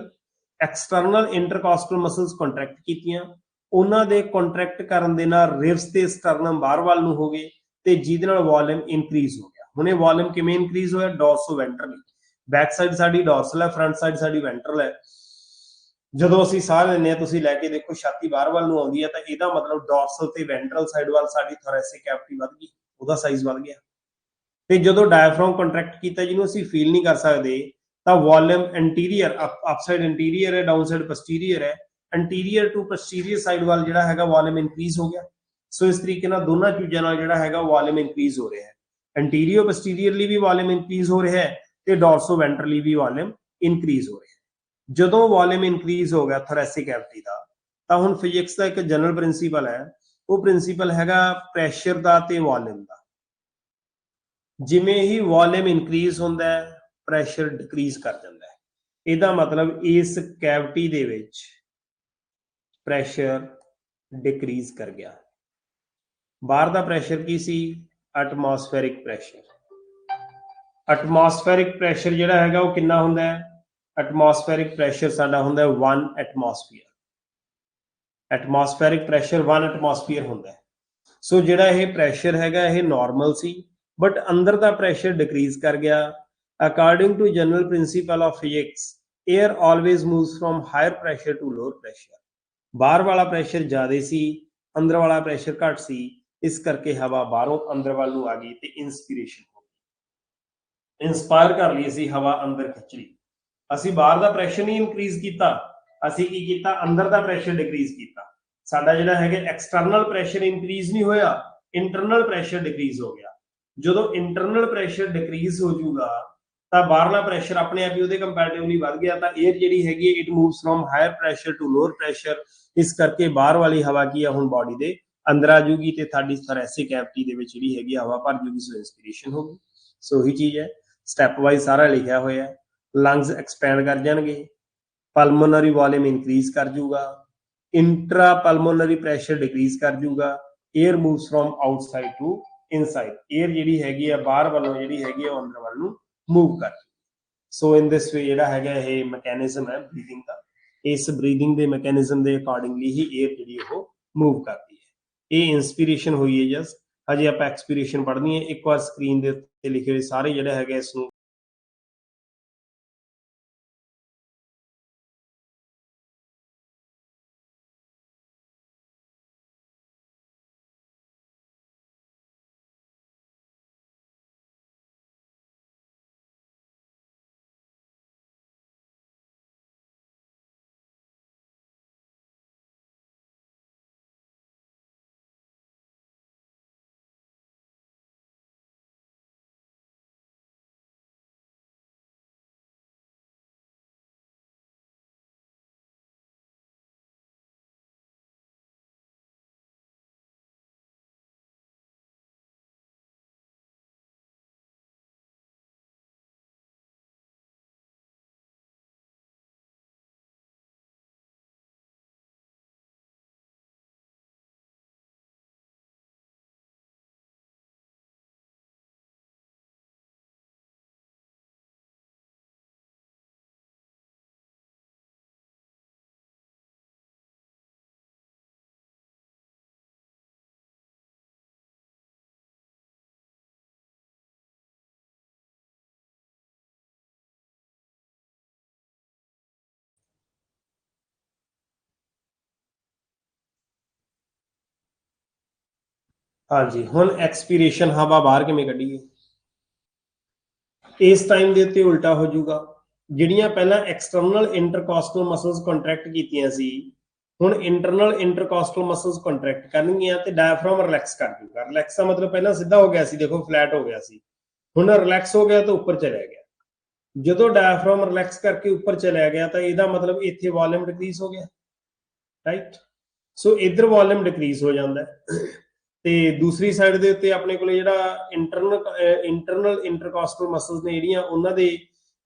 एक्सटर्नल इंटरकॉस्टल मसल्स कंट्रैक्ट कीतियां, उन्हां दे कंट्रैक्ट करने दे नाल रिब्स ते स्टर्नम बाहर वाल नूं हो गए ते जिहदे नाल वॉल्यूम इनक्रीज हो गया। हुण ये वॉल्यूम किवें इनक्रीज होया? Dorso ventrally. बैक साइड साडी डॉर्सल है, फ्रंट साइड साडी वेंट्रल है। ਜਦੋਂ ਅਸੀਂ ਸਾਹ ਲੈਂਦੇ ਹਾਂ, ਤੁਸੀਂ ਲੈ ਕੇ ਦੇਖੋ ਛਾਤੀ ਬਾਹਰ ਵੱਲ ਨੂੰ ਆਉਂਦੀ ਹੈ ਤਾਂ ਇਹਦਾ ਮਤਲਬ ਡੋਰਸਲ ਤੇ ਵੈਂਟਰਲ ਸਾਈਡ ਵੱਲ ਸਾਡੀ ਥੋਰੈਸਿਕ ਕੈਵਿਟੀ ਵੱਧ ਗਈ, ਉਹਦਾ ਸਾਈਜ਼ ਵੱਧ ਗਿਆ। ਤੇ ਜਦੋਂ ਡਾਇਫਰਾਮ ਕੰਟਰੈਕਟ ਕੀਤਾ, ਜਿਹਨੂੰ ਅਸੀਂ ਫੀਲ ਨਹੀਂ ਕਰ ਸਕਦੇ, ਤਾਂ ਵੋਲਿਊਮ ਐਂਟੀਰੀਅਰ ਅਪਸਾਈਡ ਐਂਟੀਰੀਅਰ ਹੈ, ਡਾਊਨ ਸਾਈਡ ਪੋਸਟੀਰੀਅਰ ਹੈ, ਐਂਟੀਰੀਅਰ ਟੂ ਪੋਸਟੀਰੀਅਰ ਸਾਈਡ ਵੱਲ ਜਿਹੜਾ ਹੈਗਾ ਵੋਲਿਊਮ ਇਨਕਰੀਜ਼ ਹੋ ਗਿਆ। ਸੋ ਇਸ ਤਰੀਕੇ ਨਾਲ ਦੋਨਾਂ ਚੀਜ਼ਾਂ ਨਾਲ ਜਿਹੜਾ ਹੈਗਾ ਵੋਲਿਊਮ ਇਨਕਰੀਜ਼ ਹੋ ਰਿਹਾ ਹੈ। ਐਂਟੀਰੀਅਰ ਪੋਸਟੀਰੀਅਰਲੀ ਵੀ ਵੋਲਿਊਮ ਇਨਕਰੀਜ਼ ਹੋ ਰਿਹਾ ਹੈ ਤੇ ਡੋਰਸੋ ਵੈਂਟਰਲੀ ਵੀ ਵੋਲਿਊਮ ਇਨਕਰੀਜ਼ ਹੋ ਰਿਹਾ ਹੈ। ਜਦੋਂ ਵੋਲਿਊਮ ਇਨਕਰੀਜ਼ ਹੋ ਗਿਆ ਥੋਰੈਸਿਕ ਕੈਵਿਟੀ ਦਾ, ਤਾਂ ਹੁਣ ਫਿਜ਼ਿਕਸ ਦਾ ਇੱਕ ਜਨਰਲ ਪ੍ਰਿੰਸੀਪਲ ਹੈ, ਉਹ ਪ੍ਰਿੰਸੀਪਲ ਹੈਗਾ ਪ੍ਰੈਸ਼ਰ ਦਾ ਤੇ ਵੋਲਿਊਮ ਦਾ। ਜਿਵੇਂ ਹੀ ਵੋਲਿਊਮ ਇਨਕਰੀਜ਼ ਹੁੰਦਾ ਹੈ, ਪ੍ਰੈਸ਼ਰ ਡਿਕਰੀਜ਼ ਕਰ ਜਾਂਦਾ ਹੈ। ਇਹਦਾ ਮਤਲਬ ਇਸ ਕੈਵਿਟੀ ਦੇ ਵਿੱਚ ਪ੍ਰੈਸ਼ਰ ਡਿਕਰੀਜ਼ ਕਰ ਗਿਆ। ਬਾਹਰ ਦਾ ਪ੍ਰੈਸ਼ਰ ਕੀ ਸੀ? ਐਟਮੋਸਫੇਰਿਕ ਪ੍ਰੈਸ਼ਰ। ਐਟਮੋਸਫੇਰਿਕ ਪ੍ਰੈਸ਼ਰ ਜਿਹੜਾ ਹੈਗਾ ਉਹ ਕਿੰਨਾ ਹੁੰਦਾ ਹੈ? ਐਟਮੋਸਫੇਰਿਕ ਪ੍ਰੈਸ਼ਰ ਸਾਡਾ ਹੁੰਦਾ 1 ਐਟਮੋਸਫੀਅਰ। ਐਟਮੋਸਫੇਰਿਕ ਪ੍ਰੈਸ਼ਰ 1 ਐਟਮੋਸਫੀਅਰ ਹੁੰਦਾ ਹੈ। ਸੋ ਜਿਹੜਾ ਇਹ ਪ੍ਰੈਸ਼ਰ ਹੈਗਾ ਇਹ ਨਾਰਮਲ ਸੀ, ਬਟ ਅੰਦਰ ਦਾ ਪ੍ਰੈਸ਼ਰ ਡਿਕਰੀਜ਼ ਕਰ ਗਿਆ। According to general principle of physics, air always moves from higher pressure to lower pressure. ਬਾਹਰ ਵਾਲਾ ਪ੍ਰੈਸ਼ਰ ਜ਼ਿਆਦਾ ਸੀ, ਅੰਦਰ ਵਾਲਾ ਪ੍ਰੈਸ਼ਰ ਘੱਟ ਸੀ, ਇਸ ਕਰਕੇ ਹਵਾ ਬਾਹਰੋਂ ਅੰਦਰ ਵੱਲ ਨੂੰ ਆ ਗਈ ਤੇ ਇਨਸਪੀਰੇਸ਼ਨ ਹੋ ਗਈ। ਇੰਸਪਾਇਰ ਕਰ ਲਈ ਅਸੀਂ ਹਵਾ ਅੰਦਰ ਖਿੱਚ ਲਈ। ਅਸੀਂ ਬਾਹਰ ਦਾ ਪ੍ਰੈਸ਼ਰ ਨਹੀਂ ਇਨਕਰੀਜ਼ ਕੀਤਾ, ਅਸੀਂ ਕੀ ਕੀਤਾ? ਅੰਦਰ ਦਾ ਪ੍ਰੈਸ਼ਰ ਡਿਕਰੀਜ਼ ਕੀਤਾ। ਸਾਡਾ ਜਿਹੜਾ ਹੈਗਾ ਐਕਸਟਰਨਲ ਪ੍ਰੈਸ਼ਰ ਇਨਕਰੀਜ਼ ਨਹੀਂ ਹੋਇਆ, ਇੰਟਰਨਲ ਪ੍ਰੈਸ਼ਰ ਡਿਕਰੀਜ਼ ਹੋ ਗਿਆ। ਜਦੋਂ ਇੰਟਰਨਲ ਪ੍ਰੈਸ਼ਰ ਡਿਕਰੀਜ਼ ਹੋ ਜਾਊਗਾ ਤਾਂ ਬਾਹਰਲਾ ਪ੍ਰੈਸ਼ਰ ਆਪਣੇ ਆਪ ਹੀ ਉਹਦੇ ਕੰਪੈਰੀਟਿਵਲੀ ਵੱਧ ਗਿਆ, ਤਾਂ 에ਅਰ ਜਿਹੜੀ ਹੈਗੀ it moves from higher pressure to lower pressure. ਇਸ ਕਰਕੇ ਬਾਹਰ ਵਾਲੀ ਹਵਾ ਕੀ ਆ ਹੁਣ ਬਾਡੀ ਦੇ ਅੰਦਰ ਆ ਜੂਗੀ ਤੇ ਸਾਡੀ ਥੋਰੈਸਿਕ ਕੈਵਿਟੀ ਦੇ ਵਿੱਚ ਜਿਹੜੀ ਹੈਗੀ ਹਵਾ ਭਰ ਜੂਗੀ, ਸੋ ਇੰਸਪੀਰੇਸ਼ਨ ਹੋ ਗਈ। ਸੋ ਉਹੀ ਚੀਜ਼ ਹੈ, ਸਟੈਪ ਵਾਈਜ਼ ਸਾਰਾ ਲਿਖਿਆ ਹੋਇਆ। ਲੰਗਸ ਐਕਸਪੈਂਡ ਕਰ ਜਾਣਗੇ, ਪਲਮੋਨਰੀ ਵੋਲਿਊਮ ਇਨਕਰੀਜ਼ ਕਰ ਜੂਗਾ, ਇੰਟਰਾ ਪਲਮੋਨਰੀ ਪ੍ਰੈਸ਼ਰ ਡਿਕਰੀਜ਼ ਕਰ ਜੂਗਾ, air moves from outside to inside. Air ਜਿਹੜੀ ਹੈਗੀ ਆ ਬਾਹਰ ਵੱਲੋਂ ਜਿਹੜੀ ਹੈਗੀ ਆ ਉਹ ਅੰਦਰ ਵੱਲ ਨੂੰ ਮੂਵ ਕਰ। ਸੋ ਇਨ ਦਿਸ ਵੇ ਜਿਹੜਾ ਹੈਗਾ ਇਹ ਮੈਕੈਨਿਜ਼ਮ ਹੈ ਬਰੀਥਿੰਗ ਦਾ। ਇਸ ਬਰੀਥਿੰਗ ਦੇ ਮੈਕੈਨਿਜ਼ਮ ਦੇ ਅਕੋਰਡਿੰਗਲੀ ਹੀ 에ਅਰ ਜਿਹੜੀ ਉਹ ਮੂਵ ਕਰਦੀ ਹੈ। ਇਹ ਇਨਸਪੀਰੇਸ਼ਨ ਹੋਈ ਹੈ ਜਸਟ, ਹਜੇ ਆਪਾਂ ਐਕਸਪੀਰੇਸ਼ਨ ਪੜ੍ਹਨੀ ਹੈ। ਇੱਕ ਵਾਰ ਸਕਰੀਨ ਦੇ ਉੱਤੇ ਲਿਖੇ ਹੋਏ ਸਾਰੇ ਜਿਹੜੇ ਹੈਗੇ ਇਸ ਨੂੰ ਹਾਂਜੀ। ਹੁਣ ਐਕਸਪੀਰੇਸ਼ਨ ਹਵਾ ਬਾਹਰ ਕਿਵੇਂ ਕੱਢੀਏ? ਇਸ ਟਾਈਮ ਦੇ ਉੱਤੇ ਉਲਟਾ ਹੋ ਜਾਊਗਾ। ਜਿਹੜੀਆਂ ਪਹਿਲਾਂ ਐਕਸਟਰਨਲ ਇੰਟਰਕੋਸਟਲ ਮਸਲਸ ਕੰਟਰੈਕਟ ਕੀਤੀਆਂ ਸੀ, ਹੁਣ ਇੰਟਰਨਲ ਇੰਟਰਕੋਸਟਲ ਮਸਲਸ ਕੰਟਰੈਕਟ ਕਰਨਗੀਆਂ ਤੇ ਡਾਇਫਰਾਮ ਰਿਲੈਕਸ ਕਰ ਜੂਗਾ। ਰਿਲੈਕਸ ਦਾ ਮਤਲਬ ਪਹਿਲਾਂ ਸਿੱਧਾ ਹੋ ਗਿਆ ਸੀ, ਦੇਖੋ ਫਲੈਟ ਹੋ ਗਿਆ ਸੀ, ਹੁਣ ਰਿਲੈਕਸ ਹੋ ਗਿਆ ਤਾਂ ਉੱਪਰ ਚਲਿਆ ਗਿਆ। ਜਦੋਂ ਡਾਇਫਰਾਮ ਰਿਲੈਕਸ ਕਰਕੇ ਉੱਪਰ ਚਲਿਆ ਗਿਆ ਤਾਂ ਇਹਦਾ ਮਤਲਬ ਇੱਥੇ ਵੋਲਿਊਮ ਡਿਕਰੀਜ਼ ਹੋ ਗਿਆ, ਰਾਈਟ। ਸੋ ਇਧਰ ਵੋਲਿਊਮ ਡਿਕਰੀਜ਼ ਹੋ ਜਾਂਦਾ ਤੇ ਦੂਸਰੀ ਸਾਈਡ ਦੇ ਉੱਤੇ ਆਪਣੇ ਕੋਲੇ ਜਿਹੜਾ ਇੰਟਰਨਲ ਇੰਟਰਕੋਸਟਲ ਮਸਲਸ ਨੇ ਜਿਹੜੀਆਂ, ਉਹਨਾਂ ਦੇ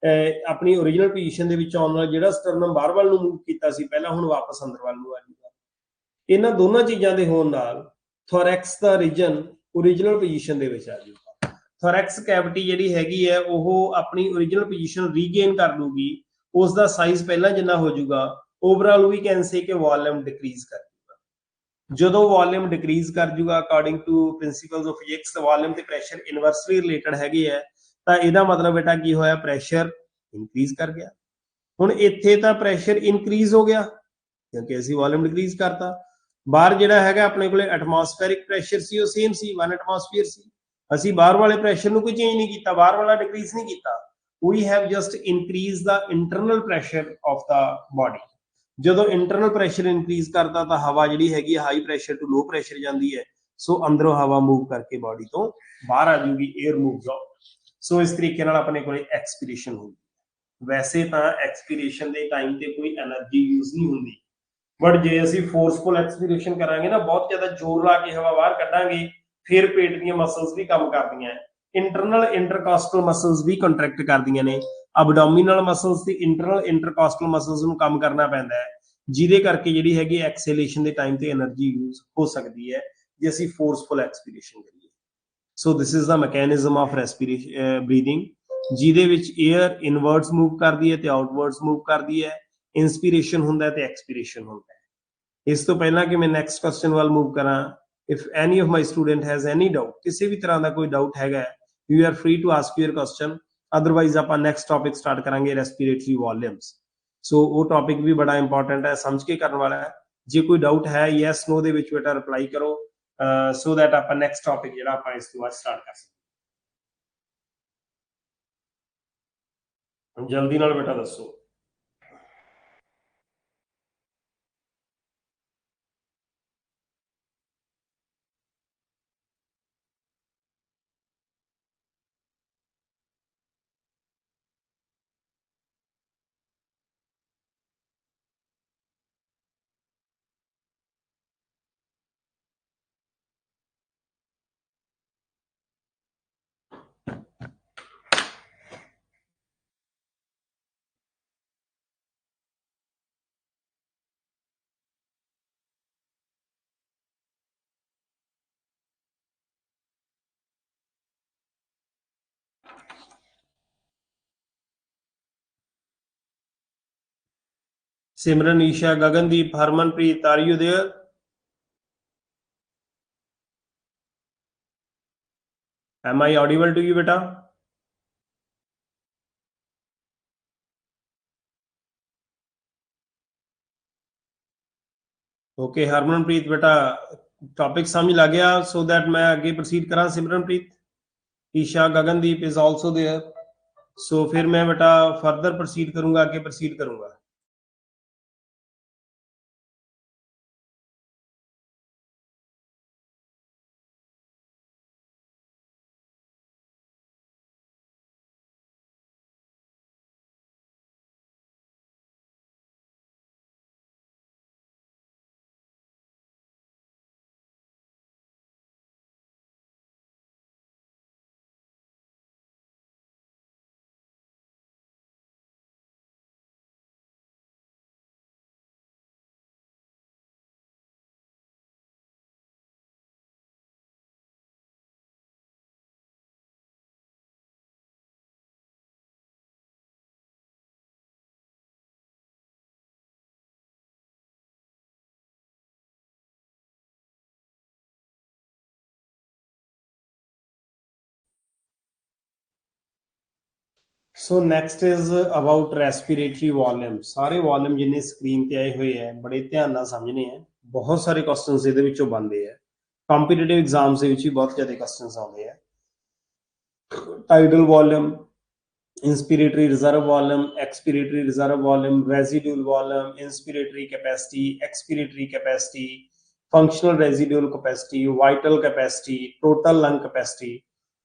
ਆਪਣੀ ਓਰੀਜਨਲ ਪੋਜੀਸ਼ਨ ਦੇ ਵਿੱਚ ਆਉਣ ਨਾਲ ਜਿਹੜਾ ਸਟਰਨਮ ਬਾਹਰ ਵੱਲ ਨੂੰ ਮੂਵ ਕੀਤਾ ਸੀ ਪਹਿਲਾਂ, ਹੁਣ ਵਾਪਸ ਅੰਦਰ ਵੱਲ ਨੂੰ ਆ ਜਾਊਗਾ। ਇਹਨਾਂ ਦੋਨਾਂ ਚੀਜ਼ਾਂ ਦੇ ਹੋਣ ਨਾਲ ਥੋਰੈਕਸ ਦਾ ਰੀਜਨ ਓਰੀਜਨਲ ਪੋਜੀਸ਼ਨ ਦੇ ਵਿੱਚ ਆ ਜਾਊਗਾ। ਥੋਰੈਕਸ ਕੈਵਿਟੀ ਜਿਹੜੀ ਹੈਗੀ ਹੈ ਉਹ ਆਪਣੀ ਓਰੀਜਨਲ ਪੋਜੀਸ਼ਨ ਰੀਗੇਨ ਕਰ ਲੂਗੀ, ਉਸ ਦਾ ਸਾਈਜ਼ ਪਹਿਲਾਂ ਜਿੰਨਾ ਹੋ ਜਾਊਗਾ। ਓਵਰਆਲ ਵੀ ਕੈਨ ਸੇ ਕਿ ਵੋਲਿਊਮ ਡਿਕਰੀਜ਼ ਕਰ ਜੂਗਾ। ਜਦੋਂ ਵੋਲਿਊਮ ਡਿਕਰੀਜ਼ ਕਰ ਜੂਗਾ according to principles of physics, volume ਤੇ ਪ੍ਰੈਸ਼ਰ ਇਨਵਰਸਲੀ ਰਿਲੇਟਡ ਹੈਗੇ ਆ, ਤਾਂ ਇਹਦਾ ਮਤਲਬ ਬੇਟਾ ਕੀ ਹੋਇਆ? ਪ੍ਰੈਸ਼ਰ ਇਨਕਰੀਜ਼ ਕਰ ਗਿਆ। ਹੁਣ ਇੱਥੇ ਤਾਂ ਪ੍ਰੈਸ਼ਰ ਇਨਕਰੀਜ਼ ਹੋ ਗਿਆ ਕਿਉਂਕਿ ਅਸੀਂ ਵੋਲਿਊਮ ਡਿਕਰੀਜ਼ ਕਰਤਾ। ਬਾਹਰ ਜਿਹੜਾ ਹੈਗਾ ਆਪਣੇ ਕੋਲੇ ਐਟਮੋਸਫੇਰਿਕ ਪ੍ਰੈਸ਼ਰ ਸੀ ਉਹ ਸੇਮ ਸੀ 1 ਐਟਮੋਸਫੀਅਰ ਸੀ। ਅਸੀਂ ਬਾਹਰ ਵਾਲੇ ਪ੍ਰੈਸ਼ਰ ਨੂੰ ਕੋਈ ਚੇਂਜ ਨਹੀਂ ਕੀਤਾ, ਬਾਹਰ ਵਾਲਾ ਡਿਕਰੀਜ਼ ਨਹੀਂ ਕੀਤਾ। we have just increased the internal pressure of the body। ਜਦੋਂ ਇੰਟਰਨਲ ਪ੍ਰੈਸ਼ਰ ਇਨਕਰੀਜ਼ ਕਰਦਾ ਤਾਂ ਹਵਾ ਜਿਹੜੀ ਹੈਗੀ ਹਾਈ ਪ੍ਰੈਸ਼ਰ ਤੋਂ ਲੋ ਪ੍ਰੈਸ਼ਰ ਜਾਂਦੀ ਹੈ। ਸੋ ਅੰਦਰੋਂ ਹਵਾ ਮੂਵ ਕਰਕੇ ਬਾਡੀ ਤੋਂ ਬਾਹਰ ਆ ਜਾਊਗੀ, 에ਅਰ ਮੂਵਸ ਆਊਟ। ਸੋ ਇਸ ਤਰੀਕੇ ਨਾਲ ਆਪਣੇ ਕੋਲੇ ਐਕਸਪੀਰੇਸ਼ਨ ਹੁੰਦੀ। ਵੈਸੇ ਤਾਂ ਐਕਸਪੀਰੇਸ਼ਨ ਦੇ ਟਾਈਮ ਤੇ ਕੋਈ એનર્ਜੀ ਯੂਜ਼ ਨਹੀਂ ਹੁੰਦੀ, ਬਟ ਜੇ ਅਸੀਂ ਫੋਰਸਫੁਲ ਐਕਸਪੀਰੇਸ਼ਨ ਕਰਾਂਗੇ ਨਾ, ਬਹੁਤ ਜ਼ਿਆਦਾ ਜ਼ੋਰ ਲਾ ਕੇ ਹਵਾ ਬਾਹਰ ਕੱਢਾਂਗੇ, ਫਿਰ ਪੇਟ ਦੀਆਂ ਮਸਲਸ ਵੀ ਕੰਮ ਕਰਦੀਆਂ, ਇੰਟਰਨਲ ਇੰਟਰਕਾਸਟਲ ਮਸਲਸ ਵੀ ਕੰਟਰੈਕਟ ਕਰਦੀਆਂ ਨੇ। ਅਬਡੋਮੀਨਲ ਮਸਲਸ ਤੇ ਇੰਟਰਨਲ ਇੰਟਰਕਾਸਟਲ ਮਸਲਸ ਨੂੰ ਕੰਮ ਕਰਨਾ ਪੈਂਦਾ ਹੈ, ਜਿਹਦੇ ਕਰਕੇ ਜਿਹੜੀ ਹੈਗੀ ਐਕਸੇਲੇਸ਼ਨ ਦੇ ਟਾਈਮ ਤੇ એનર્ਜੀ ਯੂਜ਼ ਹੋ ਸਕਦੀ ਹੈ ਜੇ ਅਸੀਂ ਫੋਰਸਫੁਲ ਐਕਸਪੀਰੇਸ਼ਨ ਕਰੀਏ। So this is the mechanism of respiration breathing, ਜਿਹਦੇ ਵਿੱਚ 에ਅਰ ਇਨਵਰਡਸ ਮੂਵ ਕਰਦੀ ਹੈ ਤੇ ਆਊਟਵਰਡਸ ਮੂਵ ਕਰਦੀ ਹੈ। ਇੰਸਪੀਰੇਸ਼ਨ ਹੁੰਦਾ ਤੇ ਐਕਸਪੀਰੇਸ਼ਨ ਹੁੰਦਾ ਹੈ। ਇਸ ਤੋਂ ਪਹਿਲਾਂ ਕਿ ਮੈਂ ਨੈਕਸਟ ਕੁਐਸਚਨ ਵੱਲ ਮੂਵ ਕਰਾਂ, if any of my student has any doubt, ਕਿਸੇ ਵੀ ਤਰ੍ਹਾਂ ਦਾ ਕੋਈ ਡਾਊਟ ਹੈਗਾ, you are free to ask your question। Otherwise ਆਪਾਂ ਨੈਕਸਟ ਟੌਪਿਕ ਸਟਾਰਟ ਕਰਾਂਗੇ ਰੈਸਪੀਰੇਟਰੀ ਵੋਲਿਊਮਸ। ਸੋ ਉਹ ਟੌਪਿਕ ਵੀ ਬੜਾ ਇੰਪੋਰਟੈਂਟ ਹੈ, ਸਮਝ ਕੇ ਕਰਨ ਵਾਲਾ ਹੈ। ਜੇ ਕੋਈ ਡਾਊਟ ਹੈ ਯੈਸ ਨੋ ਦੇ ਵਿੱਚ ਬੇਟਾ ਰਿਪਲਾਈ ਕਰੋ, ਸੋ ਦੈਟ ਆਪਾਂ ਨੈਕਸਟ ਟੌਪਿਕ ਜਿਹੜਾ ਆਪਾਂ ਇਸ ਤੋਂ ਬਾਅਦ ਸਟਾਰਟ ਕਰ ਸਕੀਏ। ਜਲਦੀ ਨਾਲ ਬੇਟਾ ਦੱਸੋ। Simran, Isha, Gagandeep, Harmanpreet, are you there? Am I audible to you, beta? Okay, Harmanpreet, beta, topic समझ लग गया, so that मैं आगे proceed करा। Simranpreet, Isha, Gagandeep is also there, so फिर मैं बेटा further proceed करूंगा, आगे proceed करूंगा। सो next is about respiratory volume. सारे वॉल्यूम जिन्हें स्क्रीन पे आए हुए हैं बड़े ध्यान नाल समझने हैं, बहुत सारे क्वेश्चंस ਇਹਦੇ ਵਿੱਚੋਂ ਬਣਦੇ ਆ। ਕੰਪੀਟੀਟਿਵ ਐਗਜ਼ਾਮਸ ਦੇ ਵਿੱਚ ਵੀ ਬਹੁਤ ਜ਼ਿਆਦਾ ਕੁਐਸਚਨਸ ਆਉਂਦੇ ਆ। Tidal volume, inspiratory reserve volume, expiratory reserve volume, residual volume, inspiratory capacity, expiratory capacity, functional residual capacity, vital capacity, total lung capacity।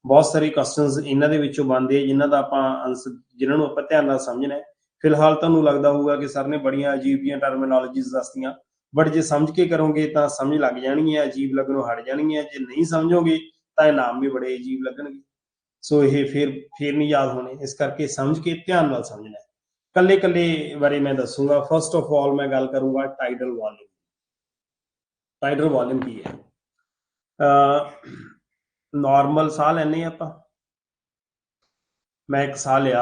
बहुत सारे क्वेश्चंस ਇਹਨਾਂ ਦੇ ਵਿੱਚੋਂ ਬਣਦੇ ਆ ਜਿਨ੍ਹਾਂ ਦਾ ਆਪਾਂ ਆਨਸਰ, ਜਿਨ੍ਹਾਂ ਨੂੰ ਆਪਾਂ ਧਿਆਨ ਨਾਲ ਸਮਝਣਾ ਹੈ। ਫਿਲਹਾਲ ਤੁਹਾਨੂੰ ਲੱਗਦਾ ਹੋਊਗਾ ਕਿ ਸਰ ਨੇ ਬੜੀਆਂ ਅਜੀਬ ਜੀਆਂ ਟਰਮੀਨੋਲੋਜੀਜ਼ ਦੱਸਤੀਆਂ, ਬਟ ਜੇ ਸਮਝ ਕੇ ਕਰੋਗੇ ਤਾਂ ਸਮਝ ਲੱਗ ਜਾਣੀ ਹੈ, ਅਜੀਬ ਲੱਗਣੋਂ ਹਟ ਜਾਣੀ ਹੈ। ਜੇ ਨਹੀਂ ਸਮਝੋਗੇ ਤਾਂ ਇਹ ਨਾਮ ਵੀ ਬੜੇ ਅਜੀਬ ਲੱਗਣਗੇ। ਸੋ ਇਹ ਫਿਰ ਨਹੀਂ ਯਾਦ ਹੋਣੇ, ਇਸ ਕਰਕੇ ਸਮਝ ਕੇ ਧਿਆਨ ਨਾਲ ਸਮਝਣਾ। ਕੱਲੇ ਕੱਲੇ ਬਾਰੇ ਮੈਂ ਦੱਸੂਗਾ। ਫਸਟ ਆਫ ਆਲ ਮੈਂ ਗੱਲ ਕਰੂੰਗਾ ਟਾਈਡਲ ਵॉल्यूम। ਟਾਈਡਲ ਵॉल्यूम ਕੀ ਹੈ? ਨॉर्मल ਸਾਹ ਲੈਨੇ ਆਪਾਂ, ਮੈਂ ਇੱਕ ਸਾਹ ਲਿਆ,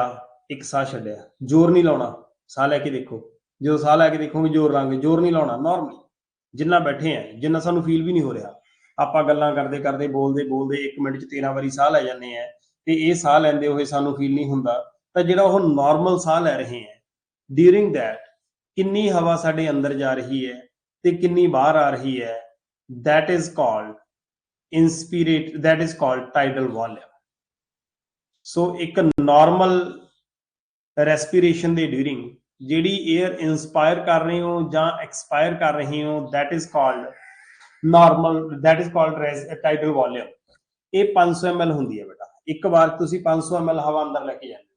ਇੱਕ ਸਾਹ ਛੱਡਿਆ, ਜ਼ੋਰ ਨਹੀਂ ਲਾਉਣਾ। ਸਾਹ ਲੈ ਕੇ ਦੇਖੋ, ਜਦੋਂ ਸਾਹ ਲੈ ਕੇ ਦੇਖੋਗੇ ਜ਼ੋਰ ਲਾਂਗੇ, ਜ਼ੋਰ ਨਹੀਂ ਲਾਉਣਾ। ਨॉर्मली ਜਿੰਨਾ ਬੈਠੇ ਆ, ਜਿੰਨਾ ਸਾਨੂੰ ਫੀਲ ਵੀ ਨਹੀਂ ਹੋ ਰਿਹਾ। ਆਪਾਂ ਗੱਲਾਂ ਕਰਦੇ ਕਰਦੇ ਬੋਲਦੇ ਬੋਲਦੇ 1 ਮਿੰਟ 'ਚ 13 ਵਾਰੀ ਸਾਹ ਲੈ ਜਾਂਦੇ ਆ ਤੇ ਇਹ ਸਾਹ ਲੈਂਦੇ ਹੋਏ ਸਾਨੂੰ ਫੀਲ ਨਹੀਂ ਹੁੰਦਾ, ਤਾਂ ਜਿਹੜਾ ਉਹ ਨॉर्मल ਸਾਹ ਲੈ ਰਹੇ ਆ ड्यूरिंग दैट कितनी हवा साडे अंदर जा रही है ते कितनी बाहर आ रही है, that is called inspirate, that is called tidal volume. So एक नॉर्मल रेस्पिरेशन दे ड्यूरिंग ਜਿਹੜੀ एयर इंस्पायर कर रहे हो ਜਾਂ एक्सपायर कर रहे हो, that is called normal, that is called tidal volume. ਇਹ 500 ml ਹੁੰਦੀ ਹੈ ਬੇਟਾ, ਇੱਕ ਵਾਰ ਤੁਸੀਂ 500 ml ਹਵਾ ਅੰਦਰ ਲੈ ਕੇ ਜਾਂਦੇ हो।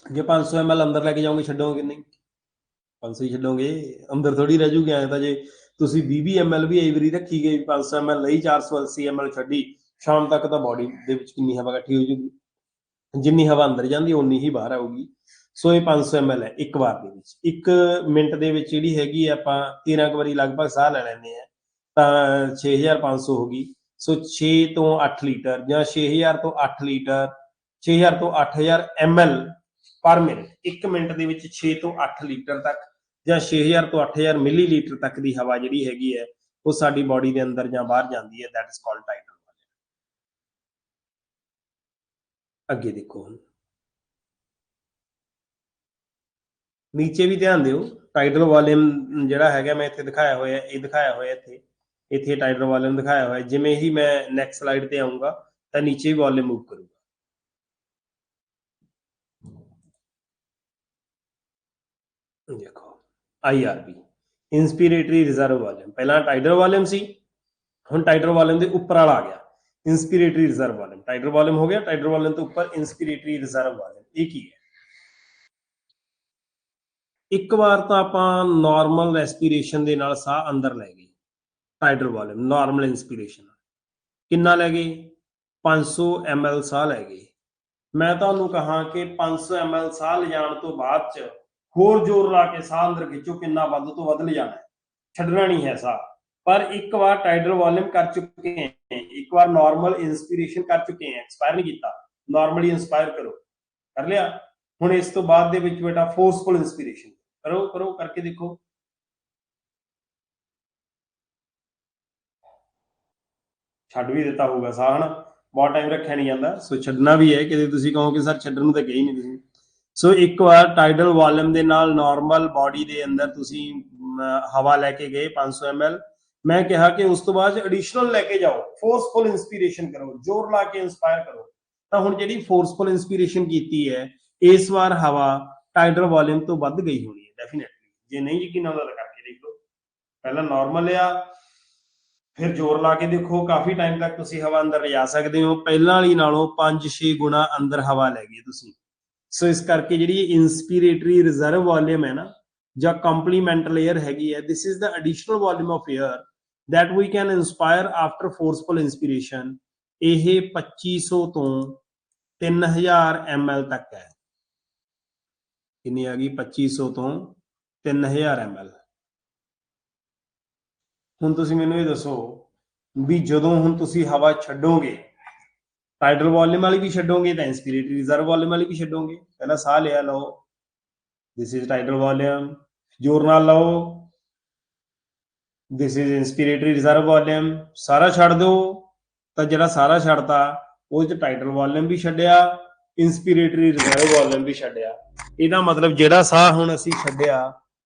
ਜੇ 500 ml ਅੰਦਰ ਲੈ ਕੇ ਜਾਓਗੇ ਛੱਡੋਗੇ ਕਿ ਨਹੀਂ? 500 ਹੀ ਛੱਡੋਗੇ, ਅੰਦਰ ਥੋੜੀ ਰਹਿ ਜੂਗੇ। ਐ ਤਾਂ ਜੇ ਤੁਸੀਂ 20 ml ਵੀ ਕਈ ਵਾਰੀ ਰੱਖੀ ਗਈ, 500 ml ਲਈ 480 ml ਛੱਡੀ, ਸ਼ਾਮ ਤੱਕ ਤਾਂ ਬੋਡੀ ਦੇ ਵਿੱਚ ਕਿੰਨੀ ਹਵਾ ਇਕੱਠੀ ਹੋ ਜੂਗੀ? ਜਿੰਨੀ ਹਵਾ ਅੰਦਰ ਜਾਂਦੀ ਓਨੀ ਹੀ ਬਾਹਰ ਆਊਗੀ। ਸੋ ਇਹ 500 ml ਹੈ ਇੱਕ ਵਾਰ ਦੇ ਵਿੱਚ। ਇੱਕ ਮਿੰਟ ਦੇ ਵਿੱਚ ਜਿਹੜੀ ਹੈਗੀ ਆਪਾਂ 13 ਕੁ ਵਾਰੀ ਲਗਭਗ ਸਾਹ ਲੈ ਲੈਂਦੇ ਆ, ਤਾਂ 6500 ਹੋ ਗਈ। ਸੋ 6 ਤੋਂ 8 ਲੀਟਰ ਜਾਂ 6000 ਤੋਂ 8 ਲੀਟਰ, 6000 ਤੋਂ 8000 ml ਪਰ ਮਿੰਟ। ਇੱਕ ਮਿੰਟ ਦੇ ਵਿੱਚ 6 ਤੋਂ 8 ਲੀਟਰ ਤੱਕ ਜਾਂ 6000 ਤੋਂ 8000 ਮਿਲੀਲੀਟਰ ਤੱਕ ਦੀ ਹਵਾ ਜਿਹੜੀ ਹੈਗੀ ਹੈ ਉਹ ਸਾਡੀ ਬੋਡੀ ਦੇ ਅੰਦਰ ਜਾਂ ਬਾਹਰ ਜਾਂਦੀ ਹੈ। That is called tidal. ਅੱਗੇ ਦੇਖੋ, ਹੁਣ ਨੀਚੇ ਵੀ ਧਿਆਨ ਦਿਓ। ਟਾਈਡਲ ਵੋਲਿਊਮ ਜਿਹੜਾ ਹੈਗਾ ਮੈਂ ਇੱਥੇ ਦਿਖਾਇਆ ਹੋਇਆ, ਇਹ ਦਿਖਾਇਆ ਹੋਇਆ ਇੱਥੇ, ਇੱਥੇ ਟਾਈਡਲ ਵੋਲਿਊਮ ਦਿਖਾਇਆ ਹੋਇਆ। ਜਿਵੇਂ ਹੀ ਮੈਂ ਨੈਕਸਟ ਸਲਾਈਡ ਤੇ ਆਉਂਗਾ ਤਾਂ ਨੀਚੇ ਵੀ ਵੋਲਿਊਮ ਮੂਵ ਕਰੂਗਾ। ਦੇਖੋ IRV, ਇੰਸਪੀਰੇਟਰੀ ਰਿਜ਼ਰਵ ਵੋਲਿਊਮ। ਪਹਿਲਾਂ ਟਾਈਡਲ ਵੋਲਿਊਮ ਸੀ, ਹੁਣ ਟਾਈਡਲ ਵੋਲਿਊਮ ਦੇ ਉੱਪਰ ਵਾਲਾ ਆ ਗਿਆ ਇੰਸਪੀਰੇਟਰੀ ਰਿਜ਼ਰਵ ਵੋਲਿਊਮ। ਟਾਈਡਲ ਵੋਲਿਊਮ ਹੋ ਗਿਆ, ਟਾਈਡਲ ਵੋਲਿਊਮ ਤੋਂ ਉੱਪਰ ਇੰਸਪੀਰੇਟਰੀ ਰਿਜ਼ਰਵ ਵੋਲਿਊਮ। ਇਹ ਕੀ ਹੈ? ਇੱਕ ਵਾਰ ਤਾਂ ਆਪਾਂ ਨਾਰਮਲ ਰੈਸਪੀਰੇਸ਼ਨ ਦੇ ਨਾਲ ਸਾਹ ਅੰਦਰ ਲੈ ਗਏ, ਟਾਈਡਲ ਵੋਲਿਊਮ ਨਾਰਮਲ ਇੰਸਪੀਰੇਸ਼ਨ ਕਿੰਨਾ ਲੈ ਗਏ? 500 ml ਸਾਹ ਲੈ ਗਏ। ਮੈਂ ਤੁਹਾਨੂੰ ਕਹਾਂ ਕਿ 500 ml ਸਾਹ ਲਿਜਾਣ ਤੋਂ ਬਾਅਦ ਚ ਹੋਰ ਜ਼ੋਰ ਲਾ ਕੇ ਸਾਹ ਅੰਦਰ ਖਿੱਚੋ, ਕਿੰਨਾ ਵੱਧ ਤੋਂ ਵੱਧ ਲਿਜਾਣਾ ਹੈ, ਛੱਡਣਾ ਨਹੀਂ ਹੈ ਸਾਹ। ਪਰ ਇੱਕ ਵਾਰ ਟਾਈਡਲ ਵੋਲਿਊਮ ਕਰ ਚੁੱਕੇ ਹੈ, ਇੱਕ ਵਾਰ ਨਾਰਮਲ ਇੰਸਪੀਰੇਸ਼ਨ ਕਰ ਚੁੱਕੇ ਹੈ, ਐਕਸਪਾਇਰ ਨਹੀਂ ਕੀਤਾ, ਨਾਰਮਲੀ ਇੰਸਪਾਇਰ ਕਰੋ, ਕਰ ਲਿਆ। ਹੁਣ ਇਸ ਤੋਂ ਬਾਅਦ ਦੇ ਵਿੱਚ ਬੇਟਾ ਫੋਰਸਫੁਲ ਇੰਸਪੀਰੇਸ਼ਨ ਕਰੋ, ਕਰੋ ਕਰਕੇ ਦੇਖੋ। ਛੱਡ ਵੀ ਦਿੱਤਾ ਹੋਊਗਾ ਸਾਹ, ਹਨਾ, ਬਹੁਤ ਟਾਈਮ ਰੱਖਿਆ ਨਹੀਂ ਜਾਂਦਾ। ਸੋ ਛੱਡਣਾ ਵੀ ਹੈ, ਕਿਤੇ ਤੁਸੀਂ ਕਹੋ ਕਿ ਸਰ ਛੱਡਣ ਨੂੰ ਤਾਂ ਗਏ ਨਹੀਂ ਤੁਸੀਂ। ਸੋ ਇੱਕ ਵਾਰ ਟਾਈਡਲ ਵੋਲਿਊਮ ਦੇ ਨਾਲ ਨਾਰਮਲ ਬੋਡੀ ਦੇ ਅੰਦਰ ਤੁਸੀਂ ਹਵਾ ਲੈ ਕੇ ਗਏ 500 ml। ਮੈਂ ਕਿਹਾ ਕਿ ਉਸ ਤੋਂ ਬਾਅਦ ਐਡੀਸ਼ਨਲ ਲੈ ਕੇ ਜਾਓ, ਫੋਰਸਫੁਲ ਇੰਸਪੀਰੇਸ਼ਨ ਕਰੋ, ਜ਼ੋਰ ਲਾ ਕੇ ਇੰਸਪਾਇਰ ਕਰੋ। ਤਾਂ ਹੁਣ ਜਿਹੜੀ ਫੋਰਸਫੁਲ ਇੰਸਪੀਰੇਸ਼ਨ ਕੀਤੀ ਹੈ, ਇਸ ਵਾਰ ਹਵਾ ਟਾਈਡਲ ਵੋਲਿਊਮ ਤੋਂ ਵੱਧ ਗਈ ਹੋਣੀ ਹੈ ਡੈਫੀਨੇਟਲੀ। ਜੇ ਨਹੀਂ ਯਕੀਨ ਆਉਂਦਾ ਤਾਂ ਕਰਕੇ ਦੇਖ ਲਓ। ਪਹਿਲਾਂ ਨਾਰਮਲ ਲਿਆ, ਫਿਰ ਜ਼ੋਰ ਲਾ ਕੇ ਦੇਖੋ, ਕਾਫੀ ਟਾਈਮ ਤੱਕ ਤੁਸੀਂ ਹਵਾ ਅੰਦਰ ਲਿਜਾ ਸਕਦੇ ਹੋ। ਪਹਿਲਾਂ ਵਾਲੀ ਨਾਲੋਂ 5-6 ਗੁਣਾ ਅੰਦਰ ਹਵਾ ਲੈ ਗਏ ਤੁਸੀਂ। ਸੋ ਇਸ ਕਰਕੇ ਜਿਹੜੀ ਇੰਸਪੀਰੇਟਰੀ ਰਿਜ਼ਰਵ ਵੋਲਿਊਮ ਹੈ ਨਾ, ਜਾਂ ਕੰਪਲੀਮੈਂਟ ਲੇਅਰ ਹੈਗੀ ਹੈ, this is the additional volume of air that we can inspire after forceful inspiration। ਇਹ 2500 ਤੋਂ 3000 ml ਤੱਕ ਹੈ। ਕਿੰਨੀ ਆ ਗਈ? 2500 ਤੋਂ 3000 ml। ਹੁਣ ਤੁਸੀਂ ਮੈਨੂੰ ਇਹ ਦੱਸੋ ਵੀ ਜਦੋਂ ਹੁਣ ਤੁਸੀਂ ਹਵਾ ਛੱਡੋਗੇ, ਟਾਈਡਲ ਵੋਲਿਊਮ ਵਾਲੀ ਵੀ ਛੱਡੋਗੇ ਤਾਂ ਇੰਸਪੀਰੇਟਰੀ ਰਿਜ਼ਰਵ ਵੋਲਿਊਮ ਵਾਲੀ ਵੀ ਛੱਡੋਗੇ। ਪਹਿਲਾਂ ਸਾਹ ਲਿਆ, ਲਓ, ਦਿਸ ਇਜ਼ ਟਾਈਡਲ ਵੋਲਿਊਮ, ਜ਼ੋਰ ਨਾਲ ਲਓ, ਦਿਸ ਇਜ਼ ਇੰਸਪੀਰੇਟਰੀ ਰਿਜ਼ਰਵ ਵੋਲਿਊਮ। ਸਾਰਾ ਛੱਡ ਦਿਓ ਤਾਂ ਜਿਹੜਾ ਸਾਰਾ ਛੱਡਤਾ ਉਹ ਚ ਟਾਈਡਲ ਵੋਲਿਊਮ ਵੀ ਛੱਡਿਆ, ਇੰਸਪੀਰੇਟਰੀ ਰਿਜ਼ਰਵ ਵੋਲਿਊਮ ਵੀ ਛੱਡਿਆ। ਇਹਦਾ ਮਤਲਬ ਜਿਹੜਾ ਸਾਹ ਹੁਣ ਅਸੀਂ ਛੱਡਿਆ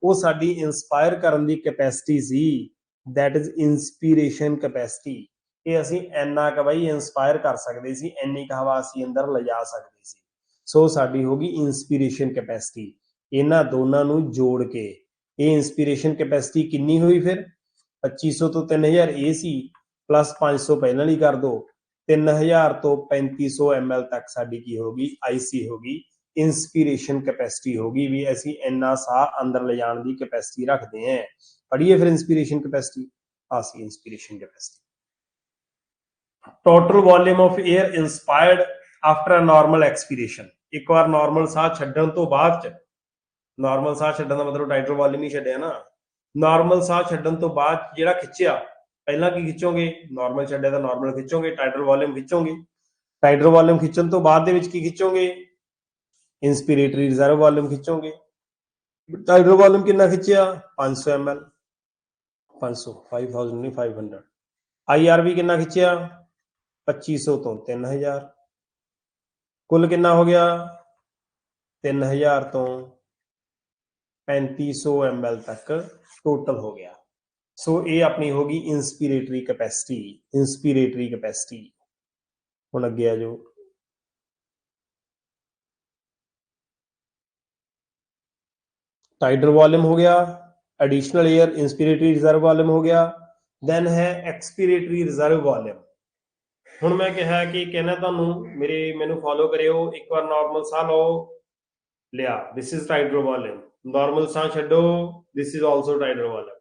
ਉਹ ਸਾਡੀ ਇੰਸਪਾਇਰ ਕਰਨ ਦੀ capacity C, that is inspiration capacity. ਇਹ ਅਸੀਂ ਇੰਨਾ ਕੁ ਬਾਈ ਇੰਸਪਾਇਰ ਕਰ ਸਕਦੇ ਸੀ, ਇੰਨੀ ਕੁ ਹਵਾ ਅਸੀਂ ਅੰਦਰ ਲਿਜਾ ਸਕਦੇ ਸੀ। ਸੋ ਸਾਡੀ ਹੋ ਗਈ ਇੰਸਪੀਰੇਸ਼ਨ ਕੈਪੈਸਿਟੀ। ਇਹਨਾਂ ਦੋਨਾਂ ਨੂੰ ਜੋੜ ਕੇ ਇਹ ਇੰਸਪੀਰੇਸ਼ਨ ਕੈਪੈਸਿਟੀ ਕਿੰਨੀ ਹੋਈ ਫਿਰ? 2500 ਤੋਂ 3000 ਇਹ ਸੀ, ਪਲੱਸ 500 ਪਹਿਲਾਂ ਲਈ ਕਰ ਦੋ, 3000 ਤੋਂ 3500 ml ਤੱਕ ਸਾਡੀ ਕੀ ਹੋਗੀ? IC ਹੋਗੀ, ਇੰਸਪੀਰੇਸ਼ਨ ਕੈਪੈਸਿਟੀ ਹੋਗੀ ਵੀ ਅਸੀਂ ਇੰਨਾ ਸਾਹ ਅੰਦਰ ਲਿਜਾਣ ਦੀ ਕੈਪੈਸਿਟੀ ਰੱਖਦੇ ਹਾਂ। ਪੜ੍ਹੀਏ ਫਿਰ ਇੰਸਪੀਰੇਸ਼ਨ ਕੈਪੈਸਿਟੀ। ਆ ਸੀ inspiration capacity. Total volume of air inspired after a normal expiration. ਇੱਕ ਵਾਰ ਨਾਰਮਲ ਸਾਹ ਛੱਡਣ ਤੋਂ ਬਾਅਦ ਚ, ਨਾਰਮਲ ਸਾਹ ਛੱਡਣ ਦਾ ਮਤਲਬ ਟਾਈਡਲ ਵੋਲਿਊਮ ਹੀ ਛੱਡਿਆ ਨਾ, ਨਾਰਮਲ ਸਾਹ ਛੱਡਣ ਤੋਂ ਬਾਅਦ ਜਿਹੜਾ ਖਿੱਚਿਆ, ਪਹਿਲਾਂ ਕੀ ਖਿੱਚੋਗੇ? ਨਾਰਮਲ ਛੱਡਿਆ ਤਾਂ ਨਾਰਮਲ ਖਿੱਚੋਗੇ, ਟਾਈਡਲ ਵੋਲਿਊਮ ਖਿੱਚੋਗੇ। ਟਾਈਡਲ ਵੋਲਿਊਮ ਖਿੱਚਣ ਤੋਂ ਬਾਅਦ ਦੇ ਵਿੱਚ ਕੀ ਖਿੱਚੋਗੇ? ਇੰਸਪੀਰੇਟਰੀ ਰਿਜ਼ਰਵ ਵੋਲਿਊਮ ਖਿੱਚੋਗੇ। ਟਾਈਡਲ ਵੋਲਿਊਮ ਕਿੰਨਾ ਖਿੱਚਿਆ? 500 ml, 500, 5000 ਨਹੀਂ 500। IRV ਕਿੰਨਾ ਖਿੱਚਿਆ? 2500 ਤੋਂ 3000। कुल कितना हो गया 3000 तो 3500 ml तक टोटल हो गया। सो ये अपनी होगी इंस्पिरेटरी कैपेसिटी। इंस्पिरेटरी कैपेसिटी हुण अगे आ जाओ। टाइडल वॉल्यूम हो गया, additional air inspiratory reserve volume हो गया, देन है एक्सपीरेटरी रिजर्व वॉल्यूम। ਹੁਣ मैं कहा कि कहना ਤੁਹਾਨੂੰ मेरे मैनू फॉलो करियो। एक बार नॉर्मल साह लो, लिया, this is tidal volume. Normal साह छड्डो, this is also tidal volume.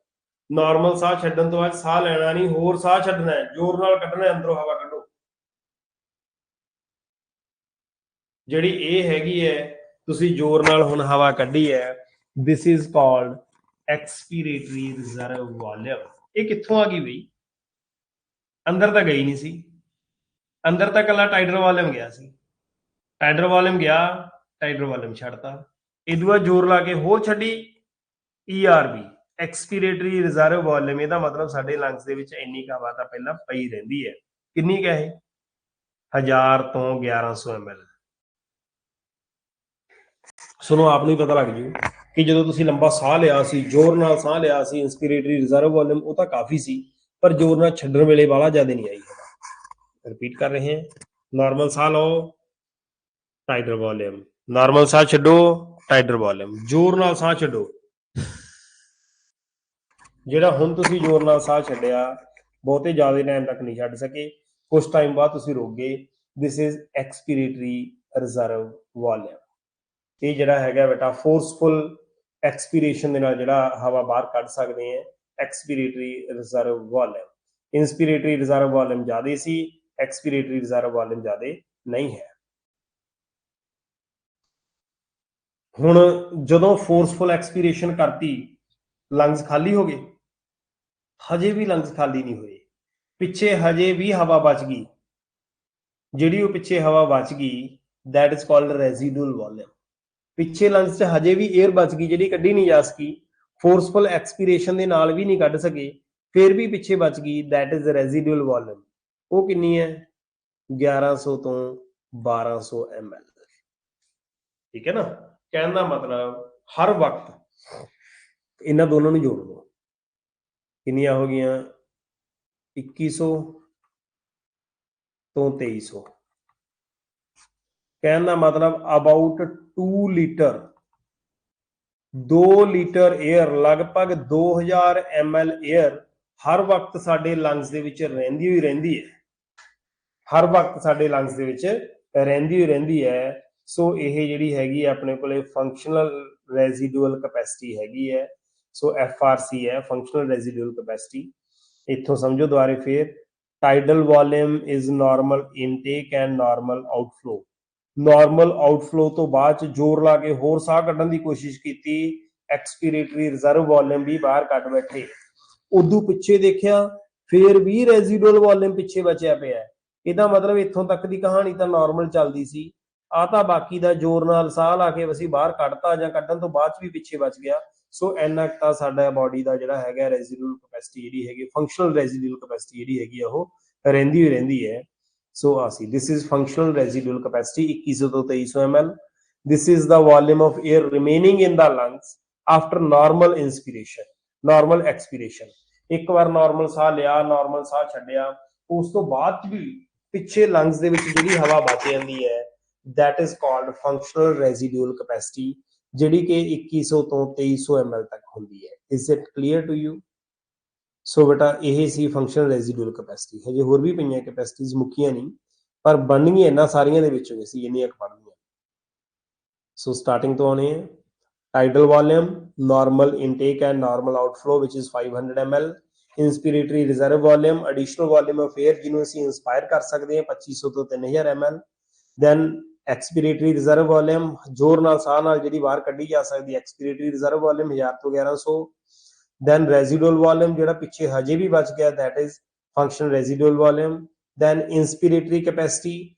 Normal साह छड्डण तो बाद साह लेना नहीं, होर साह छड्डना है, जोर नाल कड्ढना है, अंदरों हवा कड्ढो। ਜਿਹੜੀ ਇਹ ਹੈਗੀ ਹੈ ਤੁਸੀਂ ਜ਼ੋਰ ਨਾਲ ਹੁਣ ਹਵਾ ਕੱਢੀ ਹੈ, this is called expiratory reserve volume. ਇਹ ਕਿੱਥੋਂ ਆ ਗਈ ਬਈ? ਅੰਦਰ ਤਾਂ ਗਈ ਨਹੀਂ ਸੀ, ਅੰਦਰ ਤਾਂ ਕੱਲਾ ਟਾਈਡਲ ਵੋਲਿਊਮ ਗਿਆ ਸੀ। ਟਾਈਡਲ ਵੋਲਿਊਮ ਗਿਆ, ਟਾਈਡਲ ਵੋਲਿਊਮ ਛੱਡਤਾ, ਇਹਦੂ ਬਾਅਦ ਜ਼ੋਰ ਲਾ ਕੇ ਹੋਰ ਛੱਡੀ, ERV ਐਕਸਪੀਰੇਟਰੀ ਰਿਜ਼ਰਵ ਵੋਲਿਊਮ। ਇਹਦਾ ਮਤਲਬ ਸਾਡੇ ਲੰਗਸ ਦੇ ਵਿੱਚ ਇੰਨੀ ਕੁ ਹਵਾ ਤਾਂ ਪਹਿਲਾਂ ਪਈ ਰਹਿੰਦੀ ਹੈ। ਕਿੰਨੀ ਕੁ ਹੈ ਇਹ? 1000 ਤੋਂ 1100 ml। ਸੁਣੋ ਆਪ ਨੂੰ ਹੀ ਪਤਾ ਲੱਗ ਜੂ ਕਿ ਜਦੋਂ ਤੁਸੀਂ ਲੰਬਾ ਸਾਹ ਲਿਆ ਸੀ, ਜ਼ੋਰ ਨਾਲ ਸਾਹ ਲਿਆ ਸੀ, ਇੰਸਪੀਰੇਟਰੀ ਰਿਜ਼ਰਵ ਵੋਲਿਊਮ ਉਹ ਤਾਂ ਕਾਫੀ ਸੀ, ਪਰ ਜ਼ੋਰ ਨਾਲ ਛੱਡਣ ਵੇਲੇ ਵਾਲਾ ਜ਼ਿਆਦਾ ਨਹੀਂ ਆਈ। ਰਿਪੀਟ ਕਰ ਰਹੇ ਹਾਂ, ਨॉर्मल ਸਾਹ ਲਓ, ਟਾਈਡਲ ਵੋਲਿਊਮ, ਨॉर्मल ਸਾਹ ਛੱਡੋ, ਟਾਈਡਲ ਵੋਲਿਊਮ, ਜ਼ੋਰ ਨਾਲ ਸਾਹ ਛੱਡੋ। ਜਿਹੜਾ ਹੁਣ ਤੁਸੀਂ ਜ਼ੋਰ ਨਾਲ ਸਾਹ ਛੱਡਿਆ, ਬਹੁਤੇ ਜ਼ਿਆਦਾ ਟਾਈਮ ਤੱਕ ਨਹੀਂ ਛੱਡ ਸਕੇ, ਕੁਝ ਟਾਈਮ ਬਾਅਦ ਤੁਸੀਂ ਰੁਕ ਗਏ। This is expiratory reserve volume. ਇਹ ਜਿਹੜਾ ਹੈਗਾ ਬੇਟਾ ਫੋਰਸਫੁਲ ਐਕਸਪੀਰੇਸ਼ਨ ਦੇ ਨਾਲ ਜਿਹੜਾ ਹਵਾ ਬਾਹਰ ਕੱਢ ਸਕਦੇ ਆ, ਐਕਸਪੀਰੇਟਰੀ ਰਿਜ਼ਰਵ ਵੋਲਿਊਮ। ਇੰਸਪੀਰੇਟਰੀ ਰਿਜ਼ਰਵ ਵੋਲਿਊਮ ਜ਼ਿਆਦਾ ਸੀ, ਐਕਸਪੀਰੇਟਰੀ ਰਿਜ਼ਰਵ ਵੋਲਿਊਮ ਜ਼ਿਆਦਾ ਨਹੀਂ ਹੈ। ਹੁਣ ਜਦੋਂ ਫੋਰਸਫੁਲ ਐਕਸਪੀਰੇਸ਼ਨ ਕਰਤੀ, ਲੰਗਸ ਖਾਲੀ ਹੋ ਗਏ? ਹਜੇ ਵੀ ਲੰਗਸ ਖਾਲੀ ਨਹੀਂ ਹੋਏ, ਪਿੱਛੇ ਹਜੇ ਵੀ ਹਵਾ ਬਚ ਗਈ। ਜਿਹੜੀ ਉਹ ਪਿੱਛੇ ਹਵਾ ਬਚ ਗਈ, that is called residual volume। ਪਿੱਛੇ ਲੰਗਸ 'ਚ ਹਜੇ ਵੀ 에ਅਰ ਬਚ ਗਈ, ਜਿਹੜੀ ਕੱਢੀ ਨਹੀਂ ਜਾ ਸਕੀ, ਫੋਰਸਫੁਲ ਐਕਸਪੀਰੇਸ਼ਨ ਦੇ ਨਾਲ ਵੀ ਨਹੀਂ ਕੱਢ ਸਕੇ, ਫਿਰ ਵੀ ਪਿੱਛੇ ਬਚ ਗਈ, that is residual volume। ਉਹ ਕਿੰਨੀ ਹੈ? 1100 ਤੋਂ 1200 ml। ਠੀਕ ਹੈ ਨਾ? ਕਹਿਣ ਦਾ ਮਤਲਬ ਹਰ ਵਕਤ ਇਹਨਾਂ ਦੋਨੋਂ ਨੂੰ ਜੋੜ ਲਓ। ਕਿੰਨੀਆਂ ਹੋ ਗਈਆਂ? 2100 ਤੋਂ 2300। ਕਹਿਣ ਦਾ ਮਤਲਬ ਅਬਾਊਟ 2 ਲੀਟਰ 2 ਲੀਟਰ 에ਅਰ, ਲਗਭਗ 2000 ml 에ਅਰ ਹਰ ਵਕਤ ਸਾਡੇ ਲੰਗਸ ਦੇ ਵਿੱਚ ਰਹਿੰਦੀ ਹੋਈ ਰਹਿੰਦੀ ਹੈ। ਹਰ ਵਕਤ ਸਾਡੇ ਲੰਗਸ ਦੇ ਵਿੱਚ ਰਹਿੰਦੀ ਹੋਈ ਰਹਿੰਦੀ ਹੈ। ਸੋ ਇਹ ਜਿਹੜੀ ਹੈਗੀ ਆਪਣੇ ਕੋਲੇ ਫੰਕਸ਼ਨਲ ਰੈਜ਼ੀਡੂਅਲ ਕੈਪੈਸਿਟੀ ਹੈਗੀ ਹੈ। ਸੋ FRC ਹੈ, ਫੰਕਸ਼ਨਲ ਰੈਜ਼ੀਡੂਅਲ ਕੈਪੈਸਿਟੀ। ਇੱਥੋਂ ਸਮਝੋ ਦੁਬਾਰੇ ਫੇਰ, tidal volume is normal intake and normal outflow। ਨॉर्मल outflow ਤੋਂ ਬਾਅਦ ਚ ਜ਼ੋਰ ਲਾ ਕੇ ਹੋਰ ਸਾਹ ਕੱਢਣ ਦੀ ਕੋਸ਼ਿਸ਼ ਕੀਤੀ, ਐਕਸਪੀਰੇਟਰੀ ਰਿਜ਼ਰਵ ਵੋਲਿਊਮ ਵੀ ਬਾਹਰ ਕੱਢ ਬੈਠੇ। ਉਦੋਂ ਪਿੱਛੇ ਦੇਖਿਆ, ਫੇਰ ਵੀ ਰੈਜ਼ੀਡੂਅਲ ਵੋਲਿਊਮ ਪਿੱਛੇ ਬਚਿਆ ਪਿਆ। ਇਹਦਾ ਮਤਲਬ ਇੱਥੋਂ ਤੱਕ ਦੀ ਕਹਾਣੀ ਤਾਂ ਨਾਰਮਲ ਚੱਲਦੀ ਸੀ, ਆ ਤਾਂ ਬਾਕੀ ਦਾ ਜ਼ੋਰ ਨਾਲ ਸਾਹ ਲਾ ਕੇ ਅਸੀਂ ਬਾਹਰ ਕੱਢਤਾ ਜਾਂ ਕੱਢਣ ਤੋਂ ਬਾਅਦ ਚ ਵੀ ਪਿੱਛੇ ਬਚ ਗਿਆ। ਸੋ ਇੰਨਾ ਤਾਂ ਸਾਡਾ ਬੋਡੀ ਦਾ ਜਿਹੜਾ ਹੈਗਾ ਰੈਜ਼ੀਡੂਅਲ ਕੈਪੈਸਿਟੀ ਜਿਹੜੀ ਹੈਗੀ, ਫੰਕਸ਼ਨਲ ਰੈਜ਼ੀਡੂਅਲ ਕੈਪੈਸਿਟੀ ਜਿਹੜੀ ਹੈਗੀ ਆ ਉਹ ਰਹਿੰਦੀ ਹੋਈ ਰਹਿੰਦੀ ਹੈ। So ਅਸੀਂ this is functional residual capacity 2100 ਤੋਂ 2300 ml। This is the volume of air remaining in the lungs after normal inspiration, normal expiration। ਇੱਕ ਵਾਰ ਨਾਰਮਲ ਸਾਹ ਲਿਆ, ਨਾਰਮਲ ਸਾਹ ਛੱਡਿਆ, ਉਸ ਤੋਂ ਬਾਅਦ ਵੀ ਪਿੱਛੇ ਲੰਗਸ ਦੇ ਵਿੱਚ ਜਿਹੜੀ ਹਵਾ ਬਚ ਜਾਂਦੀ ਹੈ, that is called functional residual capacity, ਜਿਹੜੀ ਕਿ 2100 ਤੋਂ 2300 ml ਤੱਕ ਹੁੰਦੀ ਹੈ। Is it clear to you? ਸੋ ਬੇਟਾ ਇਹ ਸੀ ਫੰਕਸ਼ਨਲ ਰੈਜ਼ੀਡੂਅਲ ਕੈਪੈਸਿਟੀ। ਹਜੇ ਹੋਰ ਵੀ ਪਈਆਂ ਕੈਪੈਸਿਟੀਜ਼, ਮੁੱਕੀਆਂ ਨਹੀਂ, ਪਰ ਬਣਨੀਆਂ ਇਹਨਾਂ ਸਾਰੀਆਂ ਦੇ ਵਿੱਚੋਂ ਸੀ ਇੰਨੀਆਂ ਕੁ ਬਣਨੀਆਂ। ਸੋ ਸਟਾਰਟਿੰਗ ਤੋਂ ਆਉਣੇ ਆ, tidal volume, normal intake and normal outflow ਵਿਚ is 500 ml। Inspiratory reserve volume, additional volume of air ਜਿਹਨੂੰ ਅਸੀਂ ਇੰਸਪਾਇਰ ਕਰ ਸਕਦੇ ਹਾਂ 2500 ਤੋਂ 3000 ml। ਦੈਨ ਐਕਸਪੀਰੇਟਰੀ ਰਿਜ਼ਰਵ ਵੋਲਿਊਮ, ਜ਼ੋਰ ਨਾਲ ਸਾਹ ਨਾਲ ਜਿਹੜੀ ਬਾਹਰ ਕੱਢੀ ਜਾ ਸਕਦੀ, ਐਕਸਪੀਰੇਟਰੀ ਰਿਜ਼ਰਵ ਵੋਲਿਊਮ 1000 ਤੋਂ 1100। then residual volume ਜਿਹੜਾ ਪਿੱਛੇ ਹਜੇ ਵੀ ਬਚ ਗਿਆ, that is functional residual volume। then inspiratory capacity,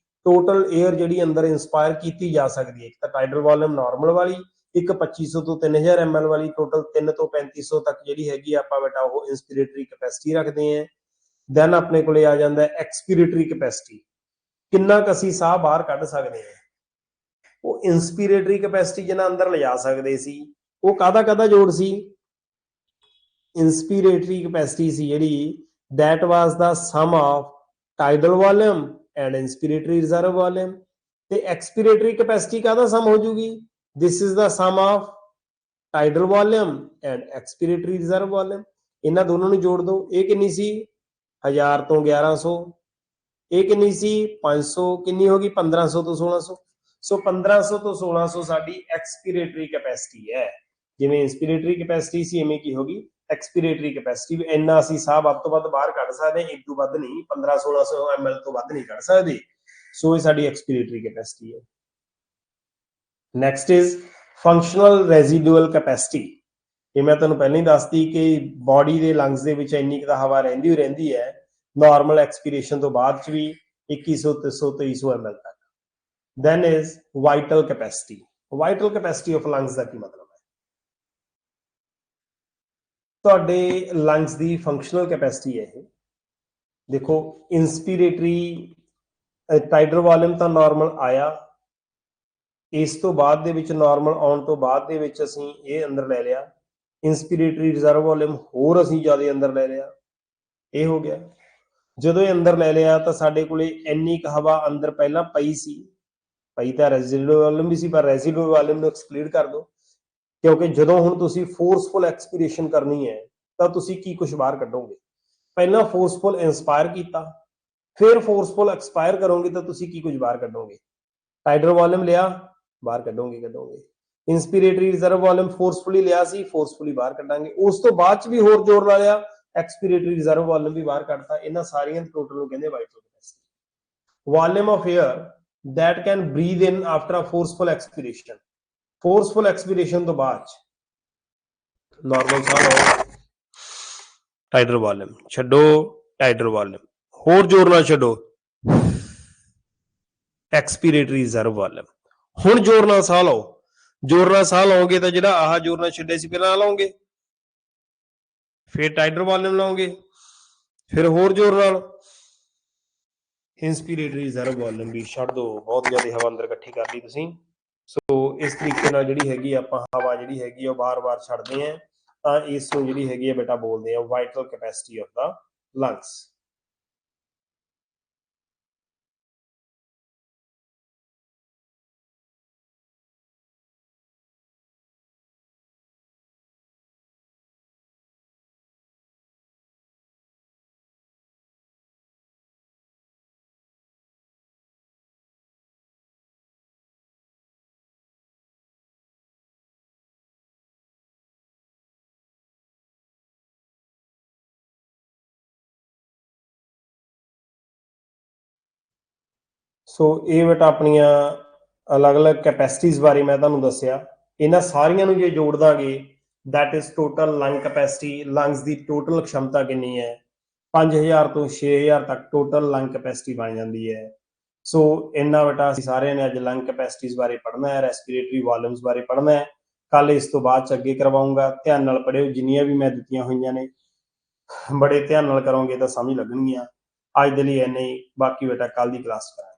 total air ਜਿਹੜੀ ਅੰਦਰ ਇੰਸਪਾਇਰ ਕੀਤੀ ਜਾ ਸਕਦੀ ਹੈ। ਇੱਕ ਤਾਂ ਟਾਈਡਲ ਵੋਲਿਊਮ ਨਾਰਮਲ ਵਾਲੀ, ਇੱਕ 2500 ਤੋਂ 3000 ml ਵਾਲੀ, ਟੋਟਲ 3 ਤੋਂ 3500 ਤੱਕ ਜਿਹੜੀ ਹੈਗੀ ਆਪਾਂ ਬੇਟਾ ਉਹ ਇੰਸਪੀਰੇਟਰੀ ਕੈਪੈਸਿਟੀ ਰੱਖਦੇ ਹਾਂ। then ਆਪਣੇ ਕੋਲੇ ਆ ਜਾਂਦਾ ਐਕਸਪੀਰੇਟਰੀ ਕੈਪੈਸਿਟੀ, ਕਿੰਨਾ ਕੁ ਅਸੀਂ ਸਾਹ ਬਾਹਰ ਕੱਢ ਸਕਦੇ ਹਾਂ। ਉਹ ਇਨਸਪੀਰੇਟਰੀ ਕੈਪੈਸਿਟੀ ਜਿਨ੍ਹਾਂ ਅੰਦਰ ਲਿਜਾ ਸਕਦੇ ਸੀ ਉਹ ਕਾਹਦਾ ਜੋੜ ਸੀ ਇਨਸਪੀਰੇਟਰੀ ਕੈਪੈਸਿਟੀ ਸੀ ਜਿਹੜੀ that was the sum of tidal volume and inspiratory reserve volume ਤੇ expiratory capacity ਕਾਹਦਾ sum ਹੋ ਜੂਗੀ this is the sum of tidal volume and expiratory reserve volume ਇਹਨਾਂ ਦੋਨਾਂ ਨੂੰ ਜੋੜ ਦਿਓ ਇਹ ਕਿੰਨੀ ਸੀ 1000 ਤੋਂ 1100 ਇਹ ਕਿੰਨੀ ਸੀ 500 ਕਿੰਨੀ ਹੋ ਗਈ 1500 ਤੋਂ 1600 ਸੋ 1500 ਤੋਂ 1600 ਸਾਡੀ ਐਕਸਪੀਰੇਟਰੀ ਕੈਪੈਸਿਟੀ ਹੈ ਜਿਵੇਂ ਇਨਸਪੀਰੇਟਰੀ ਕੈਪੈਸਿਟੀ ਸੀ ਇਵੇਂ ਕੀ ਹੋਗੀ ਐਕਸਪੀਰੇਟਰੀ ਕੈਪੈਸਿਟੀ ਇੰਨਾ ਅਸੀਂ ਸਾਹ ਵੱਧ ਤੋਂ ਵੱਧ ਬਾਹਰ ਕੱਢ ਸਕਦੇ ਹਾਂ ਇਦੋਂ ਵੱਧ ਨਹੀਂ 1500-1600 ml ਤੋਂ ਵੱਧ ਨਹੀਂ ਕੱਢ ਸਕਦੇ ਸੋ ਇਹ ਸਾਡੀ ਐਕਸਪੀਰੇਟਰੀ ਕੈਪੈਸਿਟੀ ਹੈ ਨੈਕਸਟ ਇਜ਼ ਫੰਕਸ਼ਨਲ ਰੈਜ਼ੀਡੂਅਲ ਕੈਪੈਸਿਟੀ ਇਹ ਮੈਂ ਤੁਹਾਨੂੰ ਪਹਿਲਾਂ ਹੀ ਦੱਸਦੀ ਕਿ ਬਾਡੀ ਦੇ ਲੰਗਸ ਦੇ ਵਿੱਚ ਇੰਨੀ ਕੁ ਹਵਾ ਰਹਿੰਦੀ ਹੈ ਨਾਰਮਲ ਐਕਸਪੀਰੇਸ਼ਨ ਤੋਂ ਬਾਅਦ ਚ ਵੀ 2100 300 2300 ml ਤੱਕ then is vital capacity of lungs ਦਾ ਕੀ ਮਤਲਬ ਹੈ ਤੁਹਾਡੇ ਲੰਗਸ ਦੀ ਫੰਕਸ਼ਨਲ ਕੈਪੈਸਿਟੀ ਹੈ ਇਹ ਦੇਖੋ ਇਨਸਪੀਰੇਟਰੀ ਟਾਈਡਲ ਵਾਲੀਅਮ ਤਾਂ ਨਾਰਮਲ ਆਇਆ ਇਸ ਤੋਂ ਬਾਅਦ ਦੇ ਵਿੱਚ ਨਾਰਮਲ ਆਉਣ ਤੋਂ ਬਾਅਦ ਦੇ ਵਿੱਚ ਅਸੀਂ ਇਹ ਅੰਦਰ ਲੈ ਲਿਆ ਇਨਸਪੀਰੇਟਰੀ ਰਿਜ਼ਰਵ ਵਾਲੀਅਮ ਹੋਰ ਅਸੀਂ ਜ਼ਿਆਦਾ ਅੰਦਰ ਲੈ ਲਿਆ ਇਹ ਹੋ ਗਿਆ ਜਦੋਂ ਇਹ ਅੰਦਰ ਲੈ ਲਿਆ ਤਾਂ ਸਾਡੇ ਕੋਲੇ ਇੰਨੀ ਕੁ ਹਵਾ ਅੰਦਰ ਪਹਿਲਾਂ ਪਈ ਸੀ ਪਈ ਤਾਂ ਰੈਜ਼ੀਡੂਅਲ ਵਾਲੀਅਮ ਵੀ ਸੀ ਪਰ ਰੈਜ਼ੀਡੂਅਲ ਵਾਲੀਅਮ ਨੂੰ ਐਕਸਕਲੂਡ ਕਰ ਦਿਓ ਕਿਉਂਕਿ ਜਦੋਂ ਹੁਣ ਤੁਸੀਂ ਫੋਰਸਫੁਲ ਐਕਸਪੀਰੇਸ਼ਨ ਕਰਨੀ ਹੈ ਤਾਂ ਤੁਸੀਂ ਕੀ ਕੁਝ ਬਾਹਰ ਕੱਢੋਗੇ ਪਹਿਲਾਂ ਫੋਰਸਫੁਲ ਇਨਸਪਾਇਰ ਕੀਤਾ ਫਿਰ ਫੋਰਸਫੁਲ ਐਕਸਪਾਇਰ ਕਰੋਗੇ ਤਾਂ ਤੁਸੀਂ ਕੀ ਕੁਝ ਬਾਹਰ ਕੱਢੋਗੇ ਟਾਈਡਲ ਵਾਲੀਅਮ ਲਿਆ ਬਾਹਰ ਕੱਢੋਗੇ ਇਨਸਪੀਰੇਟਰੀ ਰਿਜ਼ਰਵ ਵਾਲੀਅਮ ਫੋਰਸਫੁਲੀ ਲਿਆ ਸੀ ਫੋਰਸਫੁਲੀ ਬਾਹਰ ਕੱਢਾਂਗੇ ਉਸ ਤੋਂ ਬਾਅਦ ਚ ਵੀ ਹੋਰ ਜ਼ੋਰ ਲਾ ਲਿਆ ਐਕਸਪੀਰੇਟਰੀ ਰਿਜ਼ਰਵ ਵਾਲੀਅਮ ਵੀ ਬਾਹਰ ਕੱਢਤਾ ਇਹਨਾਂ ਸਾਰੀਆਂ ਟੋਟਲ ਨੂੰ ਕਹਿੰਦੇ vital capacity volume of air that can breathe in after a forceful expiration ਤੋਂ ਬਾਅਦ ਨਾਰਮਲ ਸਾਹ ਲਓ ਟਾਈਡਲ ਵਾਲੀਅਮ ਛੱਡੋ ਟਾਈਡਲ ਵਾਲੀਅਮ ਹੋਰ ਜ਼ੋਰ ਨਾਲ ਛੱਡੋ ਐਕਸਪੀਰੇਟਰੀ ਰਿਜ਼ਰਵ ਵਾਲੀਅਮ ਹੁਣ ਜ਼ੋਰ ਨਾਲ ਸਾਹ ਲਓ ਜ਼ੋਰ ਨਾਲ ਸਾਹ ਲਓਗੇ ਤਾਂ ਜਿਹੜਾ ਆਹ ਜ਼ੋਰ ਨਾਲ ਛੱਡੇ ਸੀ ਪਹਿਲਾਂ ਲਾਓਗੇ ਫਿਰ ਟਾਈਡਲ ਵਾਲੀਅਮ ਲਾਓਗੇ ਫਿਰ ਹੋਰ ਜ਼ੋਰ ਨਾਲ ਇਨਸਪੀਰੇਟਰੀ ਰਿਜ਼ਰਵ ਵਾਲੀਅਮ ਵੀ ਛੱਡ ਦਿਓ ਬਹੁਤ ਜ਼ਿਆਦਾ ਹਵਾ ਅੰਦਰ ਇਕੱਠੀ ਕਰ ਲਈ ਤੁਸੀਂ ਸੋ ਇਸ ਤਰੀਕੇ ਨਾਲ ਜਿਹੜੀ ਹੈਗੀ ਆਪਾਂ ਹਵਾ ਜਿਹੜੀ ਹੈਗੀ ਉਹ ਬਾਰ-ਬਾਰ ਛੱਡਦੇ ਆਂ ਤਾਂ ਇਸ ਨੂੰ ਜਿਹੜੀ ਹੈਗੀ ਹੈ ਬੇਟਾ ਬੋਲਦੇ ਆ vital capacity of the lungs so ਇਹ ਬੇਟਾ ਆਪਣੀਆਂ ਅਲੱਗ-ਅਲੱਗ ਕੈਪੈਸਿਟੀਜ਼ ਬਾਰੇ ਮੈਂ ਤੁਹਾਨੂੰ ਦੱਸਿਆ ਇਹਨਾਂ ਸਾਰੀਆਂ ਨੂੰ ਜੇ ਜੋੜ ਦਾਂਗੇ that is total lung capacity lungs the total क्षमता ਕਿੰਨੀ ਹੈ 5000 ਤੋਂ 6000 ਤੱਕ ਟੋਟਲ lung capacity ਬਣ ਜਾਂਦੀ ਹੈ ਸੋ ਇੰਨਾ ਬੇਟਾ ਅਸੀਂ ਸਾਰਿਆਂ ਨੇ ਅੱਜ lung capacities ਬਾਰੇ ਪੜ੍ਹਨਾ ਹੈ ਰੈਸਪੀਰੇਟਰੀ ਵਾਲੀਅਮਸ ਬਾਰੇ ਪੜ੍ਹਨਾ ਹੈ ਕੱਲ ਇਸ ਤੋਂ ਬਾਅਦ ਚ ਅੱਗੇ ਕਰਵਾਉਂਗਾ ਧਿਆਨ ਨਾਲ ਪੜ੍ਹਿਓ ਜਿੰਨੀਆਂ ਵੀ ਮੈਂ ਦਿੱਤੀਆਂ ਹੋਈਆਂ ਨੇ ਬੜੇ ਧਿਆਨ ਨਾਲ ਕਰੋਗੇ ਤਾਂ ਸਮਝ ਲੱਗਣਗੀਆਂ ਅੱਜ ਦੇ ਲਈ ਇੰਨੇ ਹੀ ਬਾਕੀ ਬੇਟਾ ਕੱਲ ਦੀ ਕਲਾਸ ਕਰਾਂਗੇ